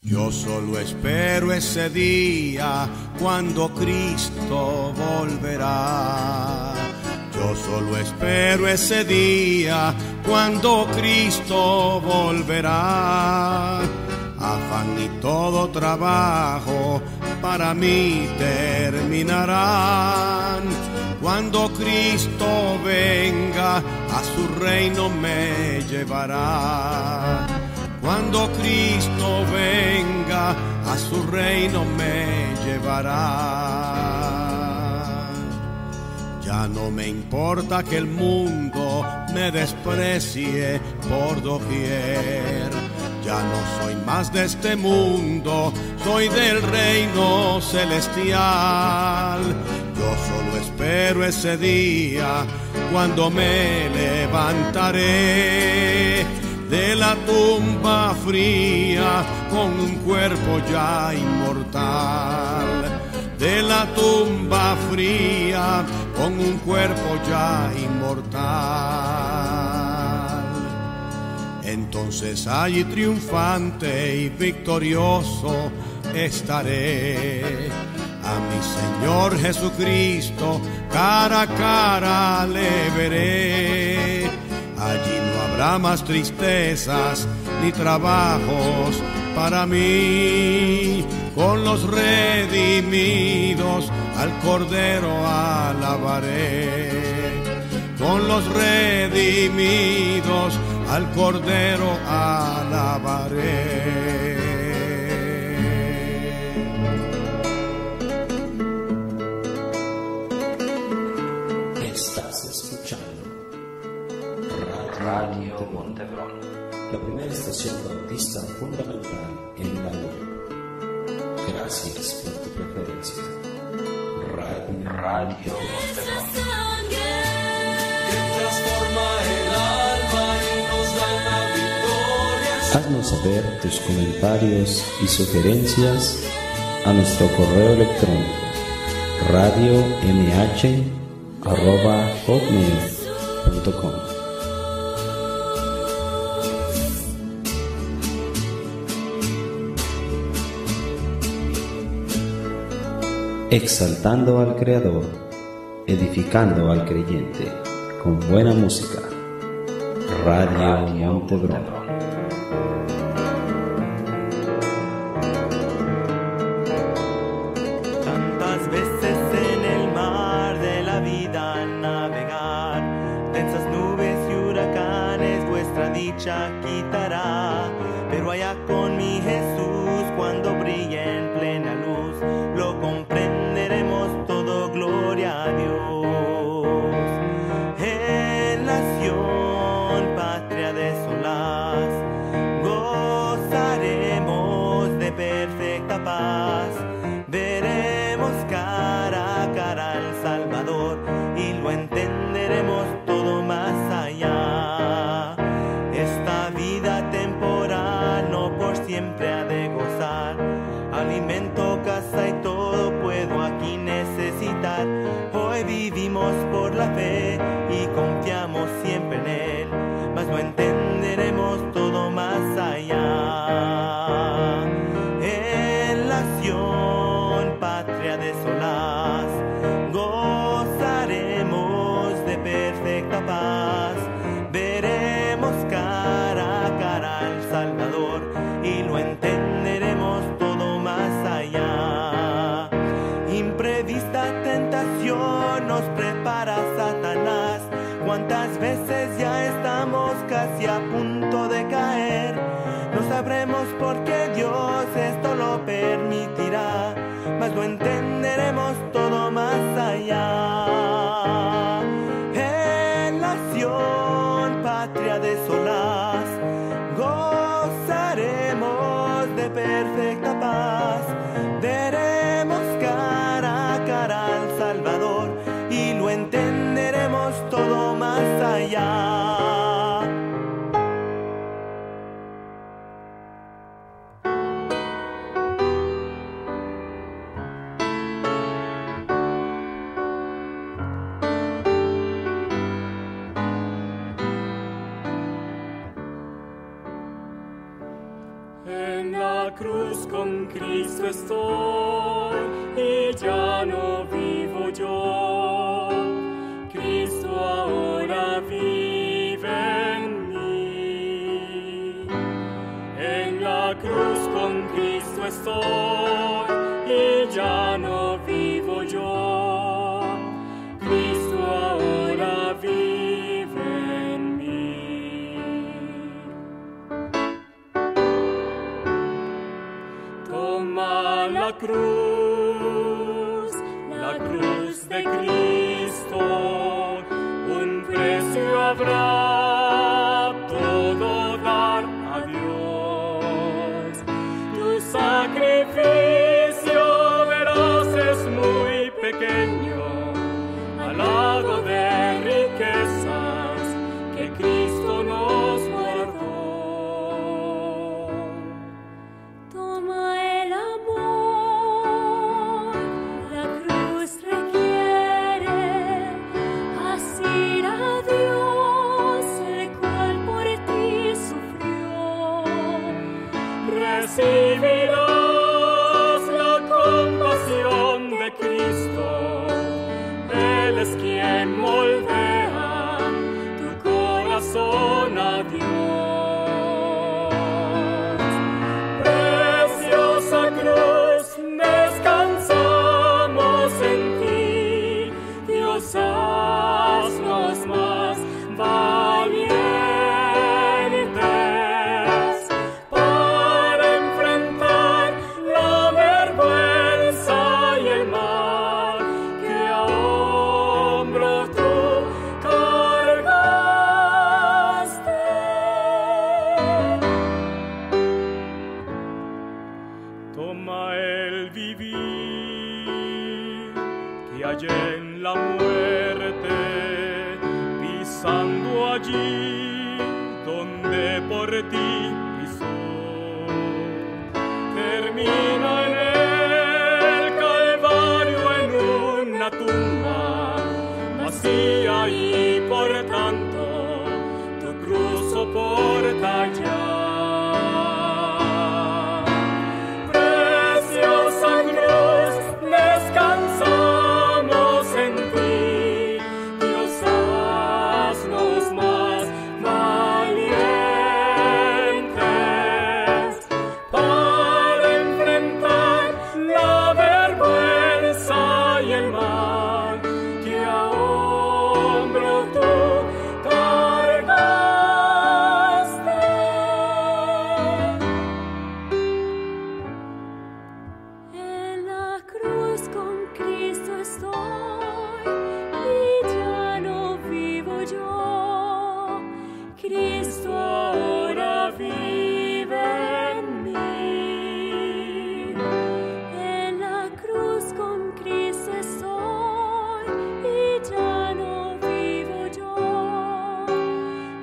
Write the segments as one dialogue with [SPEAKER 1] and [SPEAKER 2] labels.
[SPEAKER 1] Yo solo espero ese día cuando Cristo volverá. Yo solo espero ese día cuando Cristo volverá. Afán y todo trabajo para mí terminarán. Cuando Cristo venga, a su reino me llevará. Cuando Cristo venga, a su reino me llevará. Ya no me importa que el mundo me desprecie por doquier. Ya no soy más de este mundo, soy del reino celestial. Yo solo espero ese día cuando me levantaré de la tumba fría con un cuerpo ya inmortal. De la tumba fría con un cuerpo ya inmortal. Entonces allí triunfante y victorioso estaré. A mi Señor Jesucristo cara a cara le veré. Allí no habrá más tristezas ni trabajos para mí. Con los redimidos al Cordero alabaré. Con los redimidos al Cordero alabaré.
[SPEAKER 2] Estás escuchando Radio Montebron, la primera estación bautista fundamental en la web. Gracias por tu preferencia. Radio Montebron. Que transforma el alma y nos da la victoria. Haznos saber tus comentarios y sugerencias a nuestro correo electrónico radiomh@hotmail.com. Exaltando al Creador, edificando al creyente, con buena música. Radio Montebron.
[SPEAKER 3] Tantas veces en el mar de la vida al navegar, tensas nubes y huracanes vuestra dicha quitará. Pero allá con mi Jesús, cuando brille en plena luz, lo comprenderemos todo, gloria a Dios. En la Sión, patria desolaz, gozaremos de perfecta paz. Veremos cara a cara al Salvador y lo entenderemos todo más allá. Esta vida temporal no por siempre ha de gozar. Alimento, casa y todo puedo aquí necesitar. Hoy vivimos por la fe y confiamos siempre en Él, mas lo entenderemos todo más allá. En la Sión, patria desolaz, gozaremos de perfecta paz. Veremos cara a cara al Salvador y lo entenderemos todo más allá. Imprevista tentación nos prepara Satanás. Cuántas veces ya estamos casi a punto de caer. No sabremos por qué Dios esto lo permitirá, mas lo entenderemos todo más allá. En la Sión, patria desolaz, gozaremos de perfecta paz. Veremos cara a cara al Salvador y lo entenderemos todo más allá.
[SPEAKER 4] En la cruz con Cristo estoy y ya no vivo yo. Cristo ahora vive en mí. En la cruz con Cristo estoy y ya no vivo yo. Cristo ahora vive en mí. Toma la cruz de Cristo, un precio habrá, todo dar a Dios. Tu sacrificio verás es muy pequeño al lado de riquezas que Cristo nos guardó.
[SPEAKER 5] Toma el amor, la cruz requiere asir a Dios, el cual por ti sufrió.
[SPEAKER 4] Recibirás la compasión de Cristo. Él es quien moldea tu corazón a Dios. Preciosa cruz, descansamos en ti. Dios, haznos más valientes para enfrentar la vergüenza y el mal que a hombro tú cargaste. Toma el vivir que hay en la muerte, pisando allí donde por ti pisó. Termina en el Calvario en una tumba vacía y por tanto tu cruz soporta ya. Preciosa cruz, descansamos en ti. Dios, haznos más valientes para enfrentar la vergüenza y el mal que a hombro tú cargaste.
[SPEAKER 5] En la cruz con Cristo estoy y ya no vivo yo. Cristo ahora vive en mí. En la cruz con Cristo estoy y ya no vivo yo.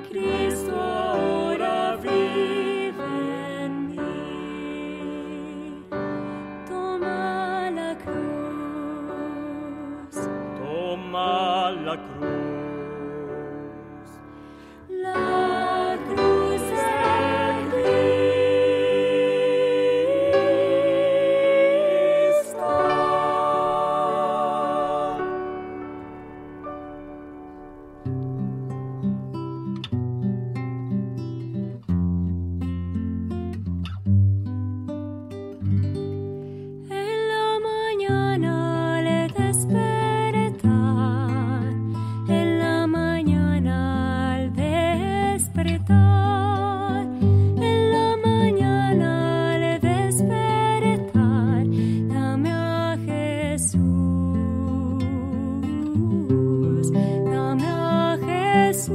[SPEAKER 5] Cristo ahora vive en mí. Toma la cruz.
[SPEAKER 4] Toma la cruz.
[SPEAKER 5] La cruz de Cristo. En la mañana le despertar, en la mañana al despertar, en la mañana le despertar, dame a Jesús, dame a Jesús,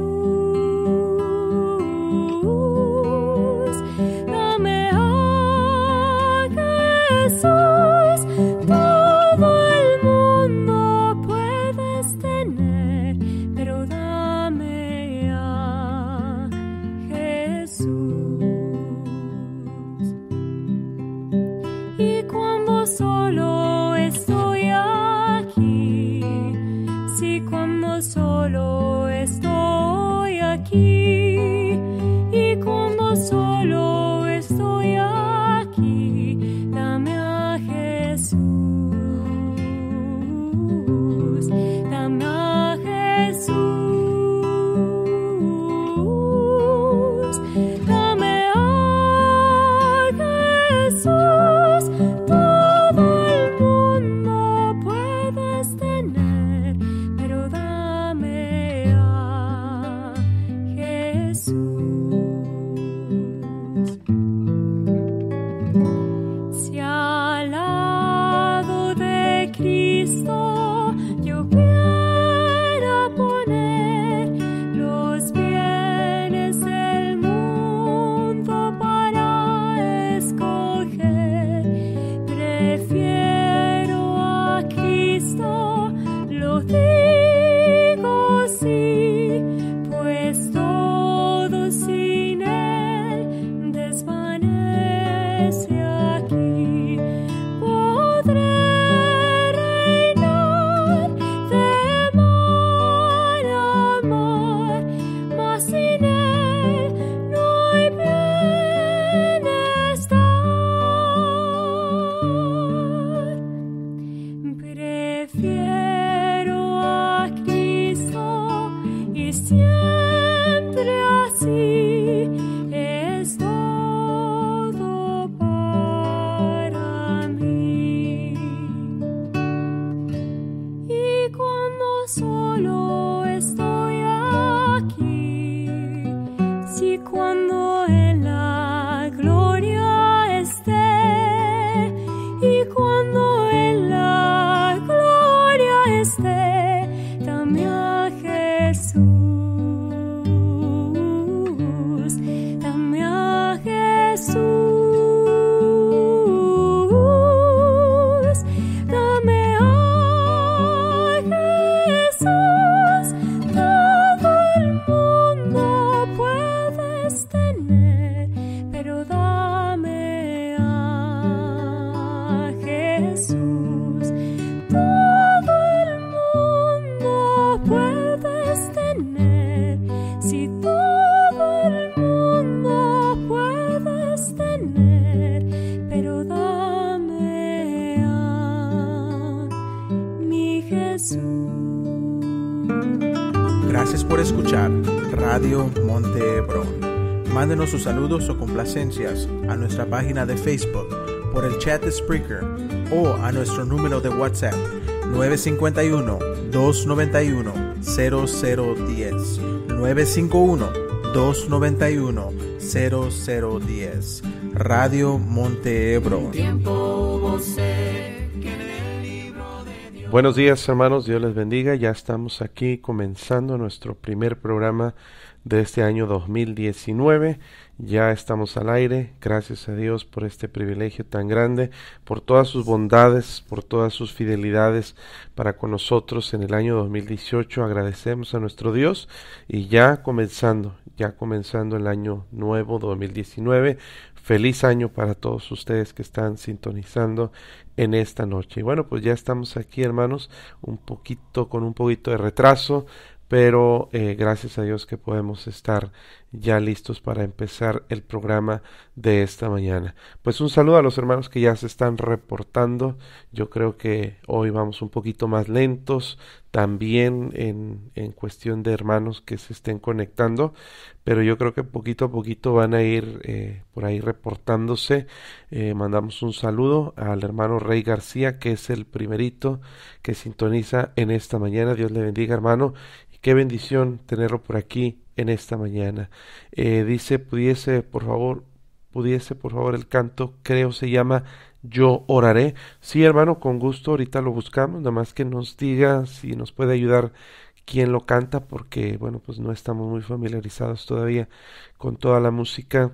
[SPEAKER 5] dame a Jesús, todo sostener, pero dame a mi Jesús.
[SPEAKER 6] Gracias por escuchar Radio Monte Hebrón. Mándenos sus saludos o complacencias a nuestra página de Facebook, por el chat de Spreaker o a nuestro número de WhatsApp 951-291-0010. 951-291-0010. Radio Monte Hebrón.
[SPEAKER 7] Buenos días, hermanos, Dios les bendiga. Ya estamos aquí comenzando nuestro primer programa de este año 2019. Ya estamos al aire. Gracias a Dios por este privilegio tan grande, por todas sus bondades, por todas sus fidelidades para con nosotros en el año 2018. Agradecemos a nuestro Dios y ya comenzando el año nuevo 2019. Feliz año para todos ustedes que están sintonizando en esta noche. Y bueno, pues ya estamos aquí, hermanos, con un poquito de retraso, pero gracias a Dios que podemos estar ya listos para empezar el programa de esta mañana. Pues un saludo a los hermanos que ya se están reportando. Yo creo que hoy vamos un poquito más lentos también en cuestión de hermanos que se estén conectando, pero yo creo que poquito a poquito van a ir por ahí reportándose. Mandamos un saludo al hermano Rey García, que es el primerito que sintoniza en esta mañana. Dios le bendiga, hermano. Qué bendición tenerlo por aquí en esta mañana. Dice, pudiese por favor el canto, creo se llama Yo Oraré. Sí, hermano, con gusto, ahorita lo buscamos, nada más que nos diga si nos puede ayudar quién lo canta, porque bueno, pues no estamos muy familiarizados todavía con toda la música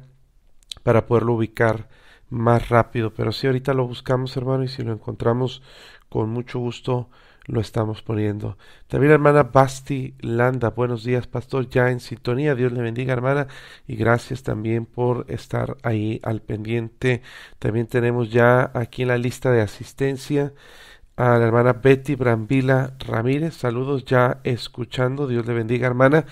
[SPEAKER 7] para poderlo ubicar más rápido, pero sí, ahorita lo buscamos, hermano, y si lo encontramos, con mucho gusto lo estamos poniendo. También la hermana Basti Landa, buenos días, pastor, ya en sintonía. Dios le bendiga, hermana, y gracias también por estar ahí al pendiente. También tenemos ya aquí en la lista de asistencia a la hermana Betty Brambila Ramírez, saludos, ya escuchando. Dios le bendiga, hermana.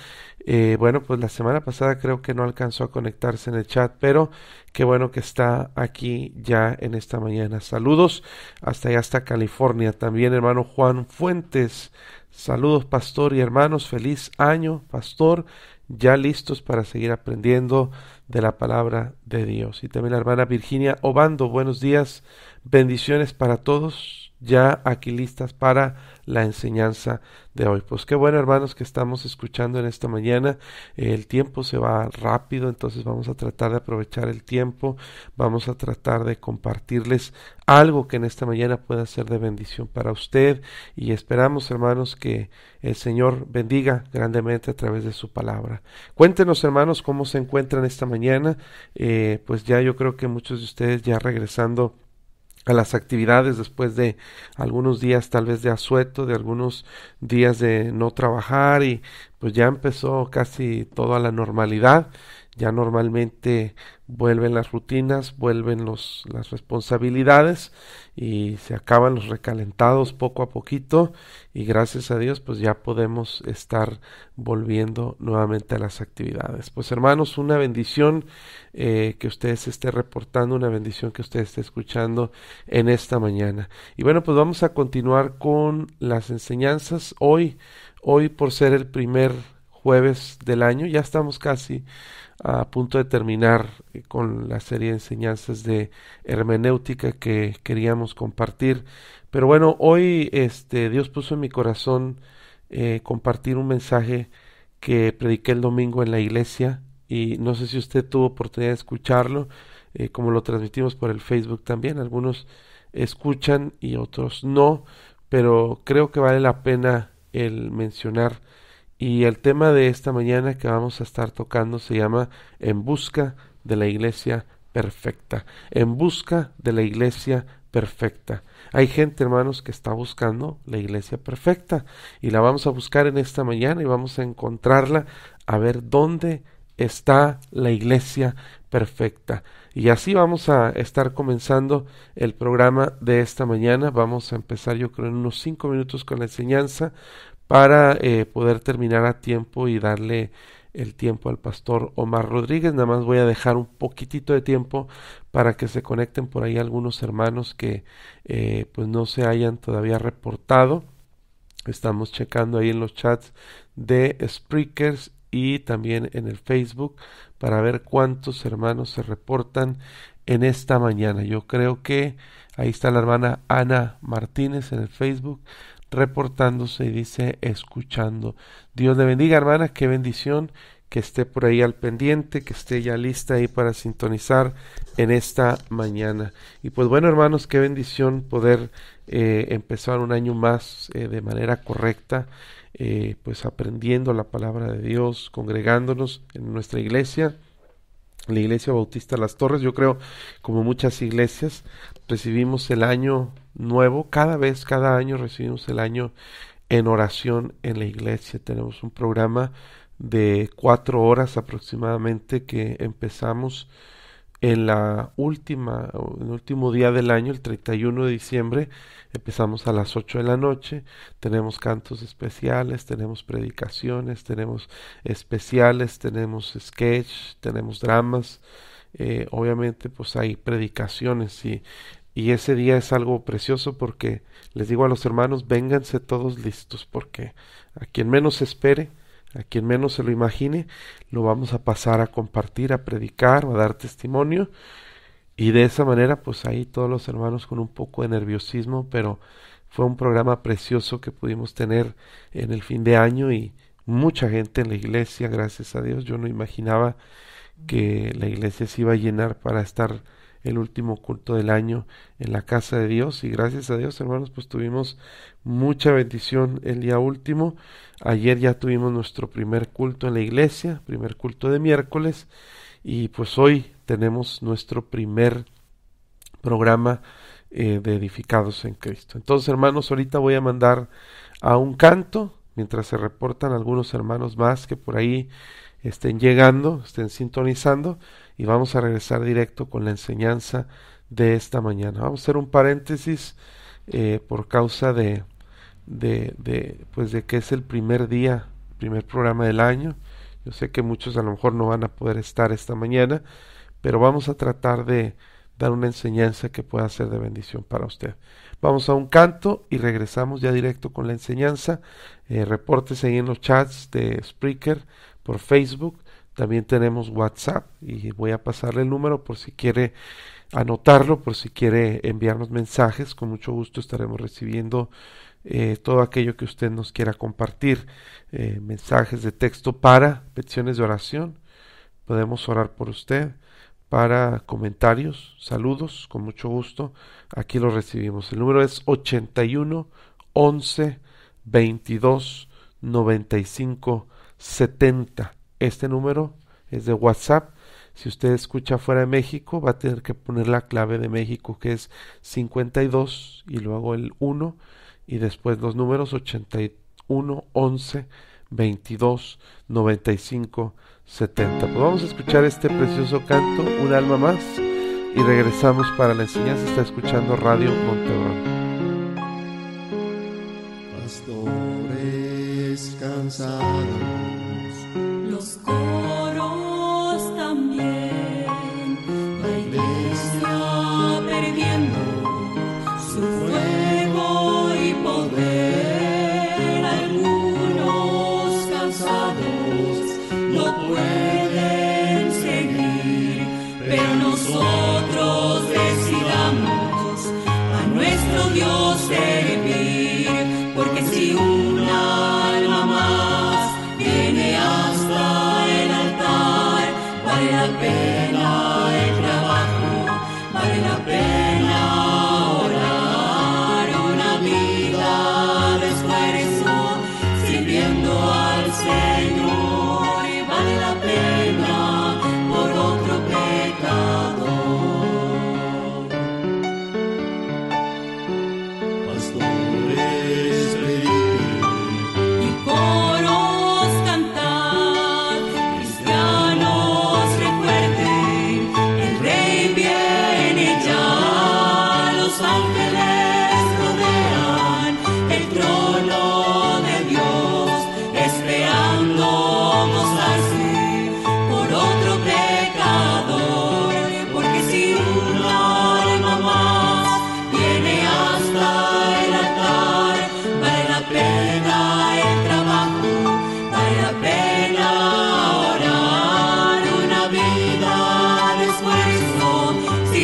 [SPEAKER 7] Bueno, pues la semana pasada creo que no alcanzó a conectarse en el chat, pero qué bueno que está aquí ya en esta mañana. Saludos hasta California. También hermano Juan Fuentes, saludos, pastor y hermanos, feliz año, pastor, ya listos para seguir aprendiendo de la palabra de Dios. Y también la hermana Virginia Obando, buenos días, bendiciones para todos, ya aquí listas para la enseñanza de hoy. Pues qué bueno, hermanos, que estamos escuchando en esta mañana. El tiempo se va rápido, entonces vamos a tratar de aprovechar el tiempo, vamos a tratar de compartirles algo que en esta mañana pueda ser de bendición para usted, y esperamos, hermanos, que el Señor bendiga grandemente a través de su palabra. Cuéntenos, hermanos, cómo se encuentran esta mañana. Pues ya yo creo que muchos de ustedes ya regresando a las actividades después de algunos días tal vez de asueto, de algunos días de no trabajar, y pues ya empezó casi todo a la normalidad. Ya normalmente vuelven las rutinas, vuelven las responsabilidades y se acaban los recalentados poco a poquito, y gracias a Dios pues ya podemos estar volviendo nuevamente a las actividades. Pues hermanos, una bendición que usted se esté reportando, una bendición que usted esté escuchando en esta mañana. Y bueno, pues vamos a continuar con las enseñanzas. Hoy por ser el primer jueves del año, ya estamos casi a punto de terminar con la serie de enseñanzas de hermenéutica que queríamos compartir, pero bueno, hoy Dios puso en mi corazón compartir un mensaje que prediqué el domingo en la iglesia, y no sé si usted tuvo oportunidad de escucharlo, como lo transmitimos por el Facebook también. Algunos escuchan y otros no, pero creo que vale la pena el mencionar. Y el tema de esta mañana que vamos a estar tocando se llama En busca de la iglesia perfecta. En busca de la iglesia perfecta. Hay gente, hermanos, que está buscando la iglesia perfecta, y la vamos a buscar en esta mañana y vamos a encontrarla, a ver dónde está la iglesia perfecta. Y así vamos a estar comenzando el programa de esta mañana. Vamos a empezar, yo creo, en unos 5 minutos con la enseñanza, para poder terminar a tiempo y darle el tiempo al pastor Omar Rodríguez. Nada más voy a dejar un poquitito de tiempo para que se conecten por ahí algunos hermanos que pues no se hayan todavía reportado. Estamos checando ahí en los chats de Spreakers y también en el Facebook para ver cuántos hermanos se reportan en esta mañana. Yo creo que ahí está la hermana Ana Martínez en el Facebook reportándose y dice escuchando. Dios le bendiga, hermana, qué bendición que esté por ahí al pendiente, que esté ya lista ahí para sintonizar en esta mañana. Y pues bueno, hermanos, qué bendición poder empezar un año más de manera correcta, pues aprendiendo la palabra de Dios, congregándonos en nuestra iglesia, la Iglesia Bautista Las Torres. Yo creo, como muchas iglesias, recibimos el año nuevo, cada año recibimos el año en oración en la iglesia. Tenemos un programa de 4 horas aproximadamente que empezamos en el último día del año, el 31 de diciembre, empezamos a las 8 de la noche, tenemos cantos especiales, tenemos predicaciones, tenemos especiales, tenemos sketch, tenemos dramas, obviamente pues hay predicaciones y ese día es algo precioso porque les digo a los hermanos, vénganse todos listos porque a quien menos se espere, a quien menos se lo imagine, lo vamos a pasar a compartir, a predicar o a dar testimonio. Y de esa manera, pues ahí todos los hermanos con un poco de nerviosismo, pero fue un programa precioso que pudimos tener en el fin de año y mucha gente en la iglesia, gracias a Dios. Yo no imaginaba que la iglesia se iba a llenar para estar el último culto del año en la casa de Dios y gracias a Dios, hermanos, pues tuvimos mucha bendición el día último. Ayer ya tuvimos nuestro primer culto en la iglesia, primer culto de miércoles y pues hoy tenemos nuestro primer programa de Edificados en Cristo. Entonces, hermanos, ahorita voy a mandar a un canto mientras se reportan algunos hermanos más que por ahí estén llegando, estén sintonizando y vamos a regresar directo con la enseñanza de esta mañana. Vamos a hacer un paréntesis por causa de que es el primer programa del año. Yo sé que muchos a lo mejor no van a poder estar esta mañana, pero vamos a tratar de dar una enseñanza que pueda ser de bendición para usted. Vamos a un canto y regresamos ya directo con la enseñanza. Repórtese ahí en los chats de Spreaker, por Facebook. También tenemos WhatsApp y voy a pasarle el número por si quiere anotarlo, por si quiere enviarnos mensajes. Con mucho gusto estaremos recibiendo todo aquello que usted nos quiera compartir, mensajes de texto para peticiones de oración, podemos orar por usted, para comentarios, saludos, con mucho gusto, aquí los recibimos. El número es 81 11 22 95 70. Este número es de WhatsApp. Si usted escucha fuera de México, va a tener que poner la clave de México, que es 52 y luego el 1 y después los números 81 11 22 95 70. Pues vamos a escuchar este precioso canto, Un alma más, y regresamos para la enseñanza. Está escuchando Radio Montebrón.
[SPEAKER 2] Pastores cansados,
[SPEAKER 5] Los coros también, la iglesia perdiendo su fuego y poder. Algunos cansados no pueden seguir, pero nosotros decidamos a nuestro Dios servir, porque si una alma más viene hasta el altar, vale la pena el trabajo, vale la pena orar, una vida de esfuerzo sirviendo al Señor, y vale la pena por otro pecador.
[SPEAKER 2] pastores
[SPEAKER 5] Y coros cantar, cristianos recuerden, el Rey viene ya, los ángeles rodean el trono de Dios, esperando gozar su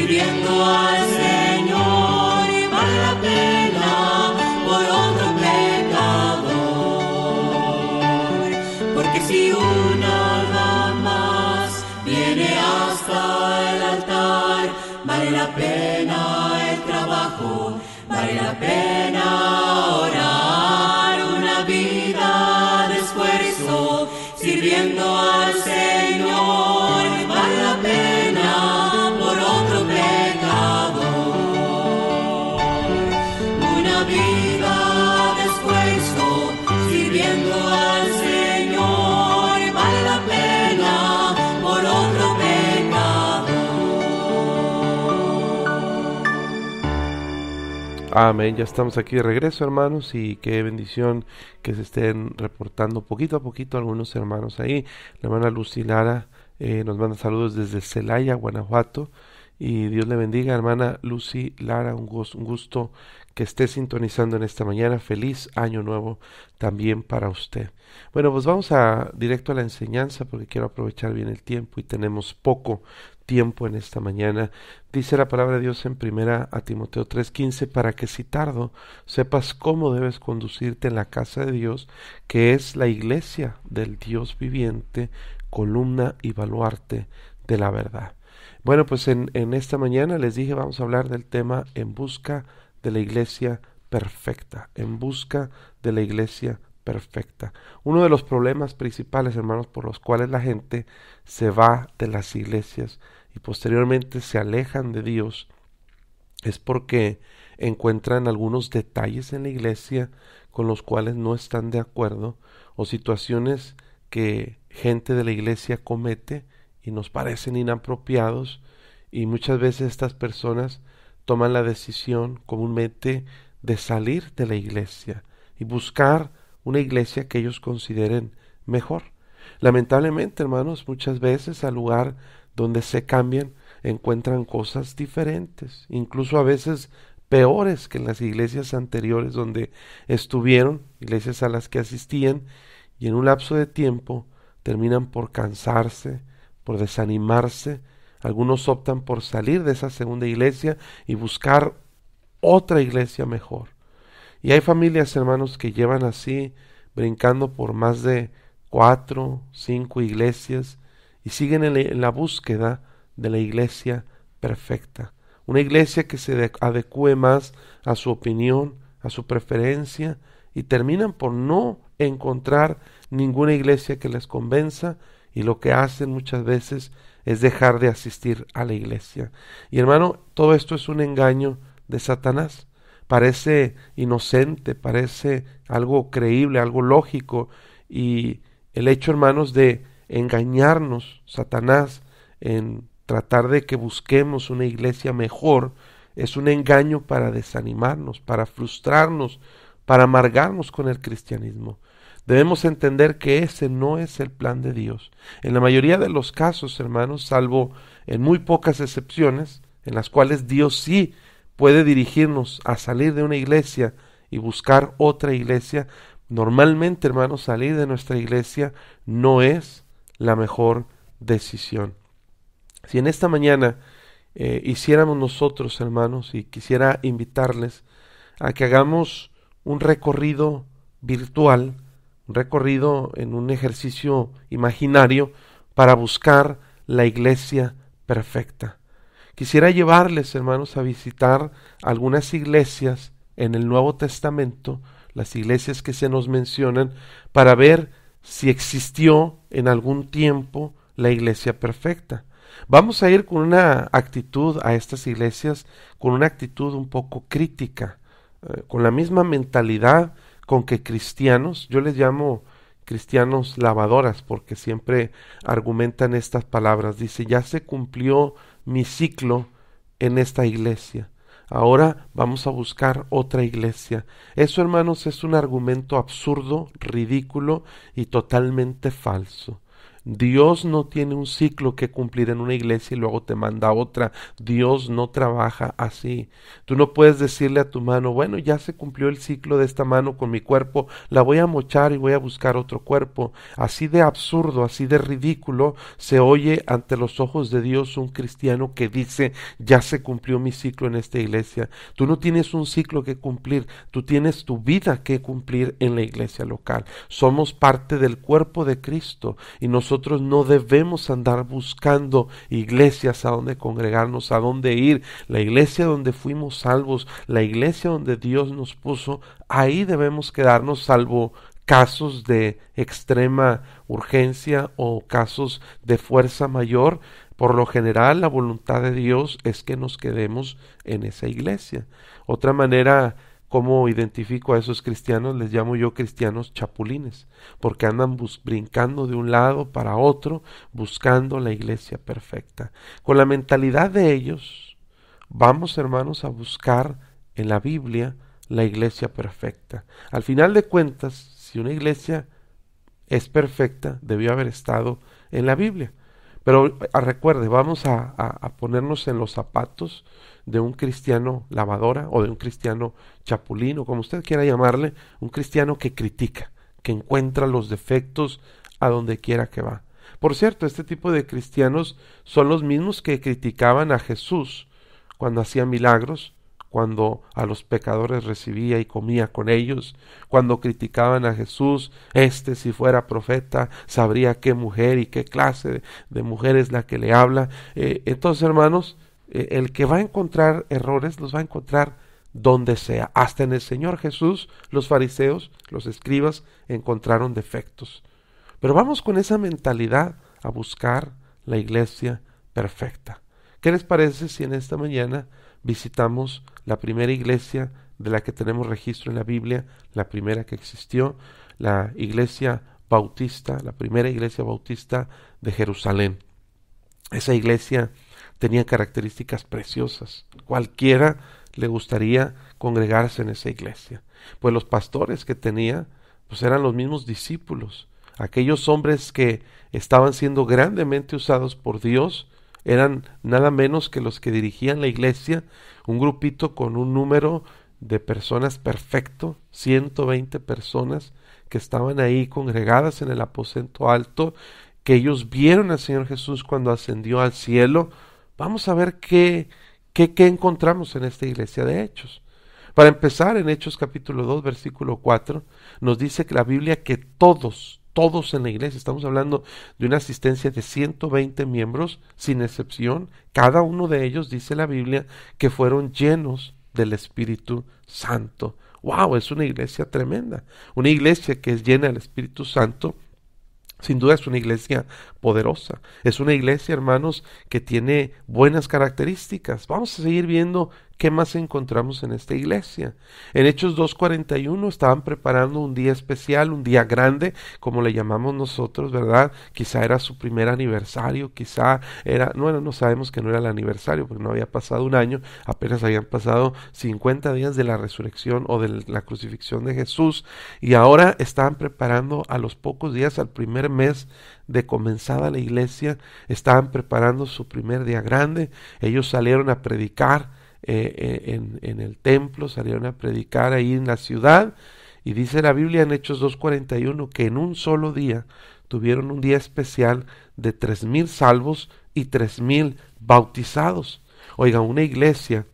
[SPEAKER 2] sirviendo al Señor, vale la pena por otro pecador. Porque si una alma más viene hasta el altar, vale la pena el trabajo, vale la pena orar, una vida de esfuerzo, sirviendo al Señor, vale la pena por otro pecador. Una vida de esfuerzo, sirviendo al Señor, vale la pena por otro pecador.
[SPEAKER 7] Amén, ya estamos aquí de regreso, hermanos, y qué bendición que se estén reportando poquito a poquito algunos hermanos ahí. La hermana Lucy Lara nos manda saludos desde Celaya, Guanajuato, y Dios le bendiga, hermana Lucy Lara, un gusto que esté sintonizando en esta mañana. Feliz año nuevo también para usted. Bueno, pues vamos directo a la enseñanza porque quiero aprovechar bien el tiempo y tenemos poco tiempo en esta mañana. Dice la palabra de Dios en 1 Timoteo 3:15, para que si tardo sepas cómo debes conducirte en la casa de Dios, que es la iglesia del Dios viviente, columna y baluarte de la verdad. Bueno, pues en esta mañana les dije, vamos a hablar del tema en busca de la iglesia perfecta, en busca de la iglesia perfecta. Uno de los problemas principales, hermanos, por los cuales la gente se va de las iglesias y posteriormente se alejan de Dios, es porque encuentran algunos detalles en la iglesia con los cuales no están de acuerdo, o situaciones que gente de la iglesia comete y nos parecen inapropiados, y muchas veces estas personas toman la decisión comúnmente de salir de la iglesia y buscar una iglesia que ellos consideren mejor. Lamentablemente, hermanos, muchas veces al lugar donde se cambian encuentran cosas diferentes, incluso a veces peores que en las iglesias anteriores donde estuvieron, iglesias a las que asistían, y en un lapso de tiempo terminan por cansarse, por desanimarse. Algunos optan por salir de esa segunda iglesia y buscar otra iglesia mejor. Y hay familias, hermanos, que llevan así, brincando por más de 4, 5 iglesias y siguen en la búsqueda de la iglesia perfecta. Una iglesia que se adecue más a su opinión, a su preferencia, y terminan por no encontrar ninguna iglesia que les convenza, y lo que hacen muchas veces es dejar de asistir a la iglesia. Y hermano, todo esto es un engaño de Satanás. Parece inocente, parece algo creíble, algo lógico, y el hecho, hermanos, de engañarnos, Satanás, en tratar de que busquemos una iglesia mejor, es un engaño para desanimarnos, para frustrarnos, para amargarnos con el cristianismo. Debemos entender que ese no es el plan de Dios. En la mayoría de los casos, hermanos, salvo en muy pocas excepciones, en las cuales Dios sí puede dirigirnos a salir de una iglesia y buscar otra iglesia, normalmente, hermanos, salir de nuestra iglesia no es la mejor decisión. Si en esta mañana hiciéramos nosotros, hermanos, y quisiera invitarles a que hagamos un recorrido virtual, un recorrido en un ejercicio imaginario para buscar la iglesia perfecta. Quisiera llevarles, hermanos, a visitar algunas iglesias en el Nuevo Testamento, las iglesias que se nos mencionan, para ver si existió en algún tiempo la iglesia perfecta. Vamos a ir con una actitud a estas iglesias, con una actitud un poco crítica, con la misma mentalidad con que cristianos, yo les llamo cristianos lavadoras porque siempre argumentan estas palabras. Dice, ya se cumplió mi ciclo en esta iglesia, ahora vamos a buscar otra iglesia. Eso, hermanos, es un argumento absurdo, ridículo y totalmente falso. Dios no tiene un ciclo que cumplir en una iglesia y luego te manda a otra. Dios no trabaja así. Tú no puedes decirle a tu mano, bueno, ya se cumplió el ciclo de esta mano con mi cuerpo, la voy a mochar y voy a buscar otro cuerpo. Así de absurdo, así de ridículo se oye ante los ojos de Dios un cristiano que dice, ya se cumplió mi ciclo en esta iglesia. Tú no tienes un ciclo que cumplir, tú tienes tu vida que cumplir en la iglesia local. Somos parte del cuerpo de Cristo y nosotros no debemos andar buscando iglesias a donde congregarnos, a donde ir. La iglesia donde fuimos salvos, la iglesia donde Dios nos puso, ahí debemos quedarnos, salvo casos de extrema urgencia o casos de fuerza mayor. Por lo general, la voluntad de Dios es que nos quedemos en esa iglesia. Otra manera, ¿cómo identifico a esos cristianos? Les llamo yo cristianos chapulines, porque andan brincando de un lado para otro, buscando la iglesia perfecta. Con la mentalidad de ellos, vamos, hermanos, a buscar en la Biblia la iglesia perfecta. Al final de cuentas, si una iglesia es perfecta, debió haber estado en la Biblia. Pero recuerde, vamos a ponernos en los zapatos de un cristiano lavadora o de un cristiano chapulín o como usted quiera llamarle, un cristiano que critica, que encuentra los defectos a donde quiera que va. Por cierto, este tipo de cristianos son los mismos que criticaban a Jesús cuando hacía milagros, cuando a los pecadores recibía y comía con ellos, cuando criticaban a Jesús, si fuera profeta sabría qué mujer y qué clase de mujer es la que le habla. Entonces, hermanos, el que va a encontrar errores los va a encontrar donde sea. Hasta en el Señor Jesús los fariseos, los escribas encontraron defectos. Pero vamos con esa mentalidad a buscar la iglesia perfecta. ¿Qué les parece si en esta mañana visitamos la primera iglesia de la que tenemos registro en la Biblia, la primera que existió, la iglesia bautista, la primera iglesia bautista de Jerusalén? Esa iglesia tenía características preciosas. Cualquiera le gustaría congregarse en esa iglesia. Pues los pastores que tenía, pues eran los mismos discípulos. Aquellos hombres que estaban siendo grandemente usados por Dios eran nada menos que los que dirigían la iglesia, un grupito con un número de personas perfecto, 120 personas que estaban ahí congregadas en el aposento alto, que ellos vieron al Señor Jesús cuando ascendió al cielo. Vamos a ver qué encontramos en esta iglesia de Hechos. Para empezar, en Hechos capítulo 2, versículo 4, nos dice que la Biblia que todos en la iglesia, estamos hablando de una asistencia de 120 miembros, sin excepción, cada uno de ellos, dice la Biblia, que fueron llenos del Espíritu Santo. ¡Wow! Es una iglesia tremenda. Una iglesia que es llena del Espíritu Santo, sin duda es una iglesia poderosa. Es una iglesia, hermanos, que tiene buenas características. Vamos a seguir viendo qué más encontramos en esta iglesia. En Hechos 2:41 estaban preparando un día especial, un día grande, como le llamamos nosotros, ¿verdad? Quizá era su primer aniversario, quizá era, no sabemos que no era el aniversario, porque no había pasado un año, apenas habían pasado 50 días de la resurrección o de la crucifixión de Jesús, y ahora estaban preparando a los pocos días, al primer mes de comenzada la iglesia, estaban preparando su primer día grande. Ellos salieron a predicar en el templo, salieron a predicar ahí en la ciudad, y dice la Biblia en Hechos 2:41 que en un solo día tuvieron un día especial de 3,000 salvos y 3,000 bautizados. Oiga, una iglesia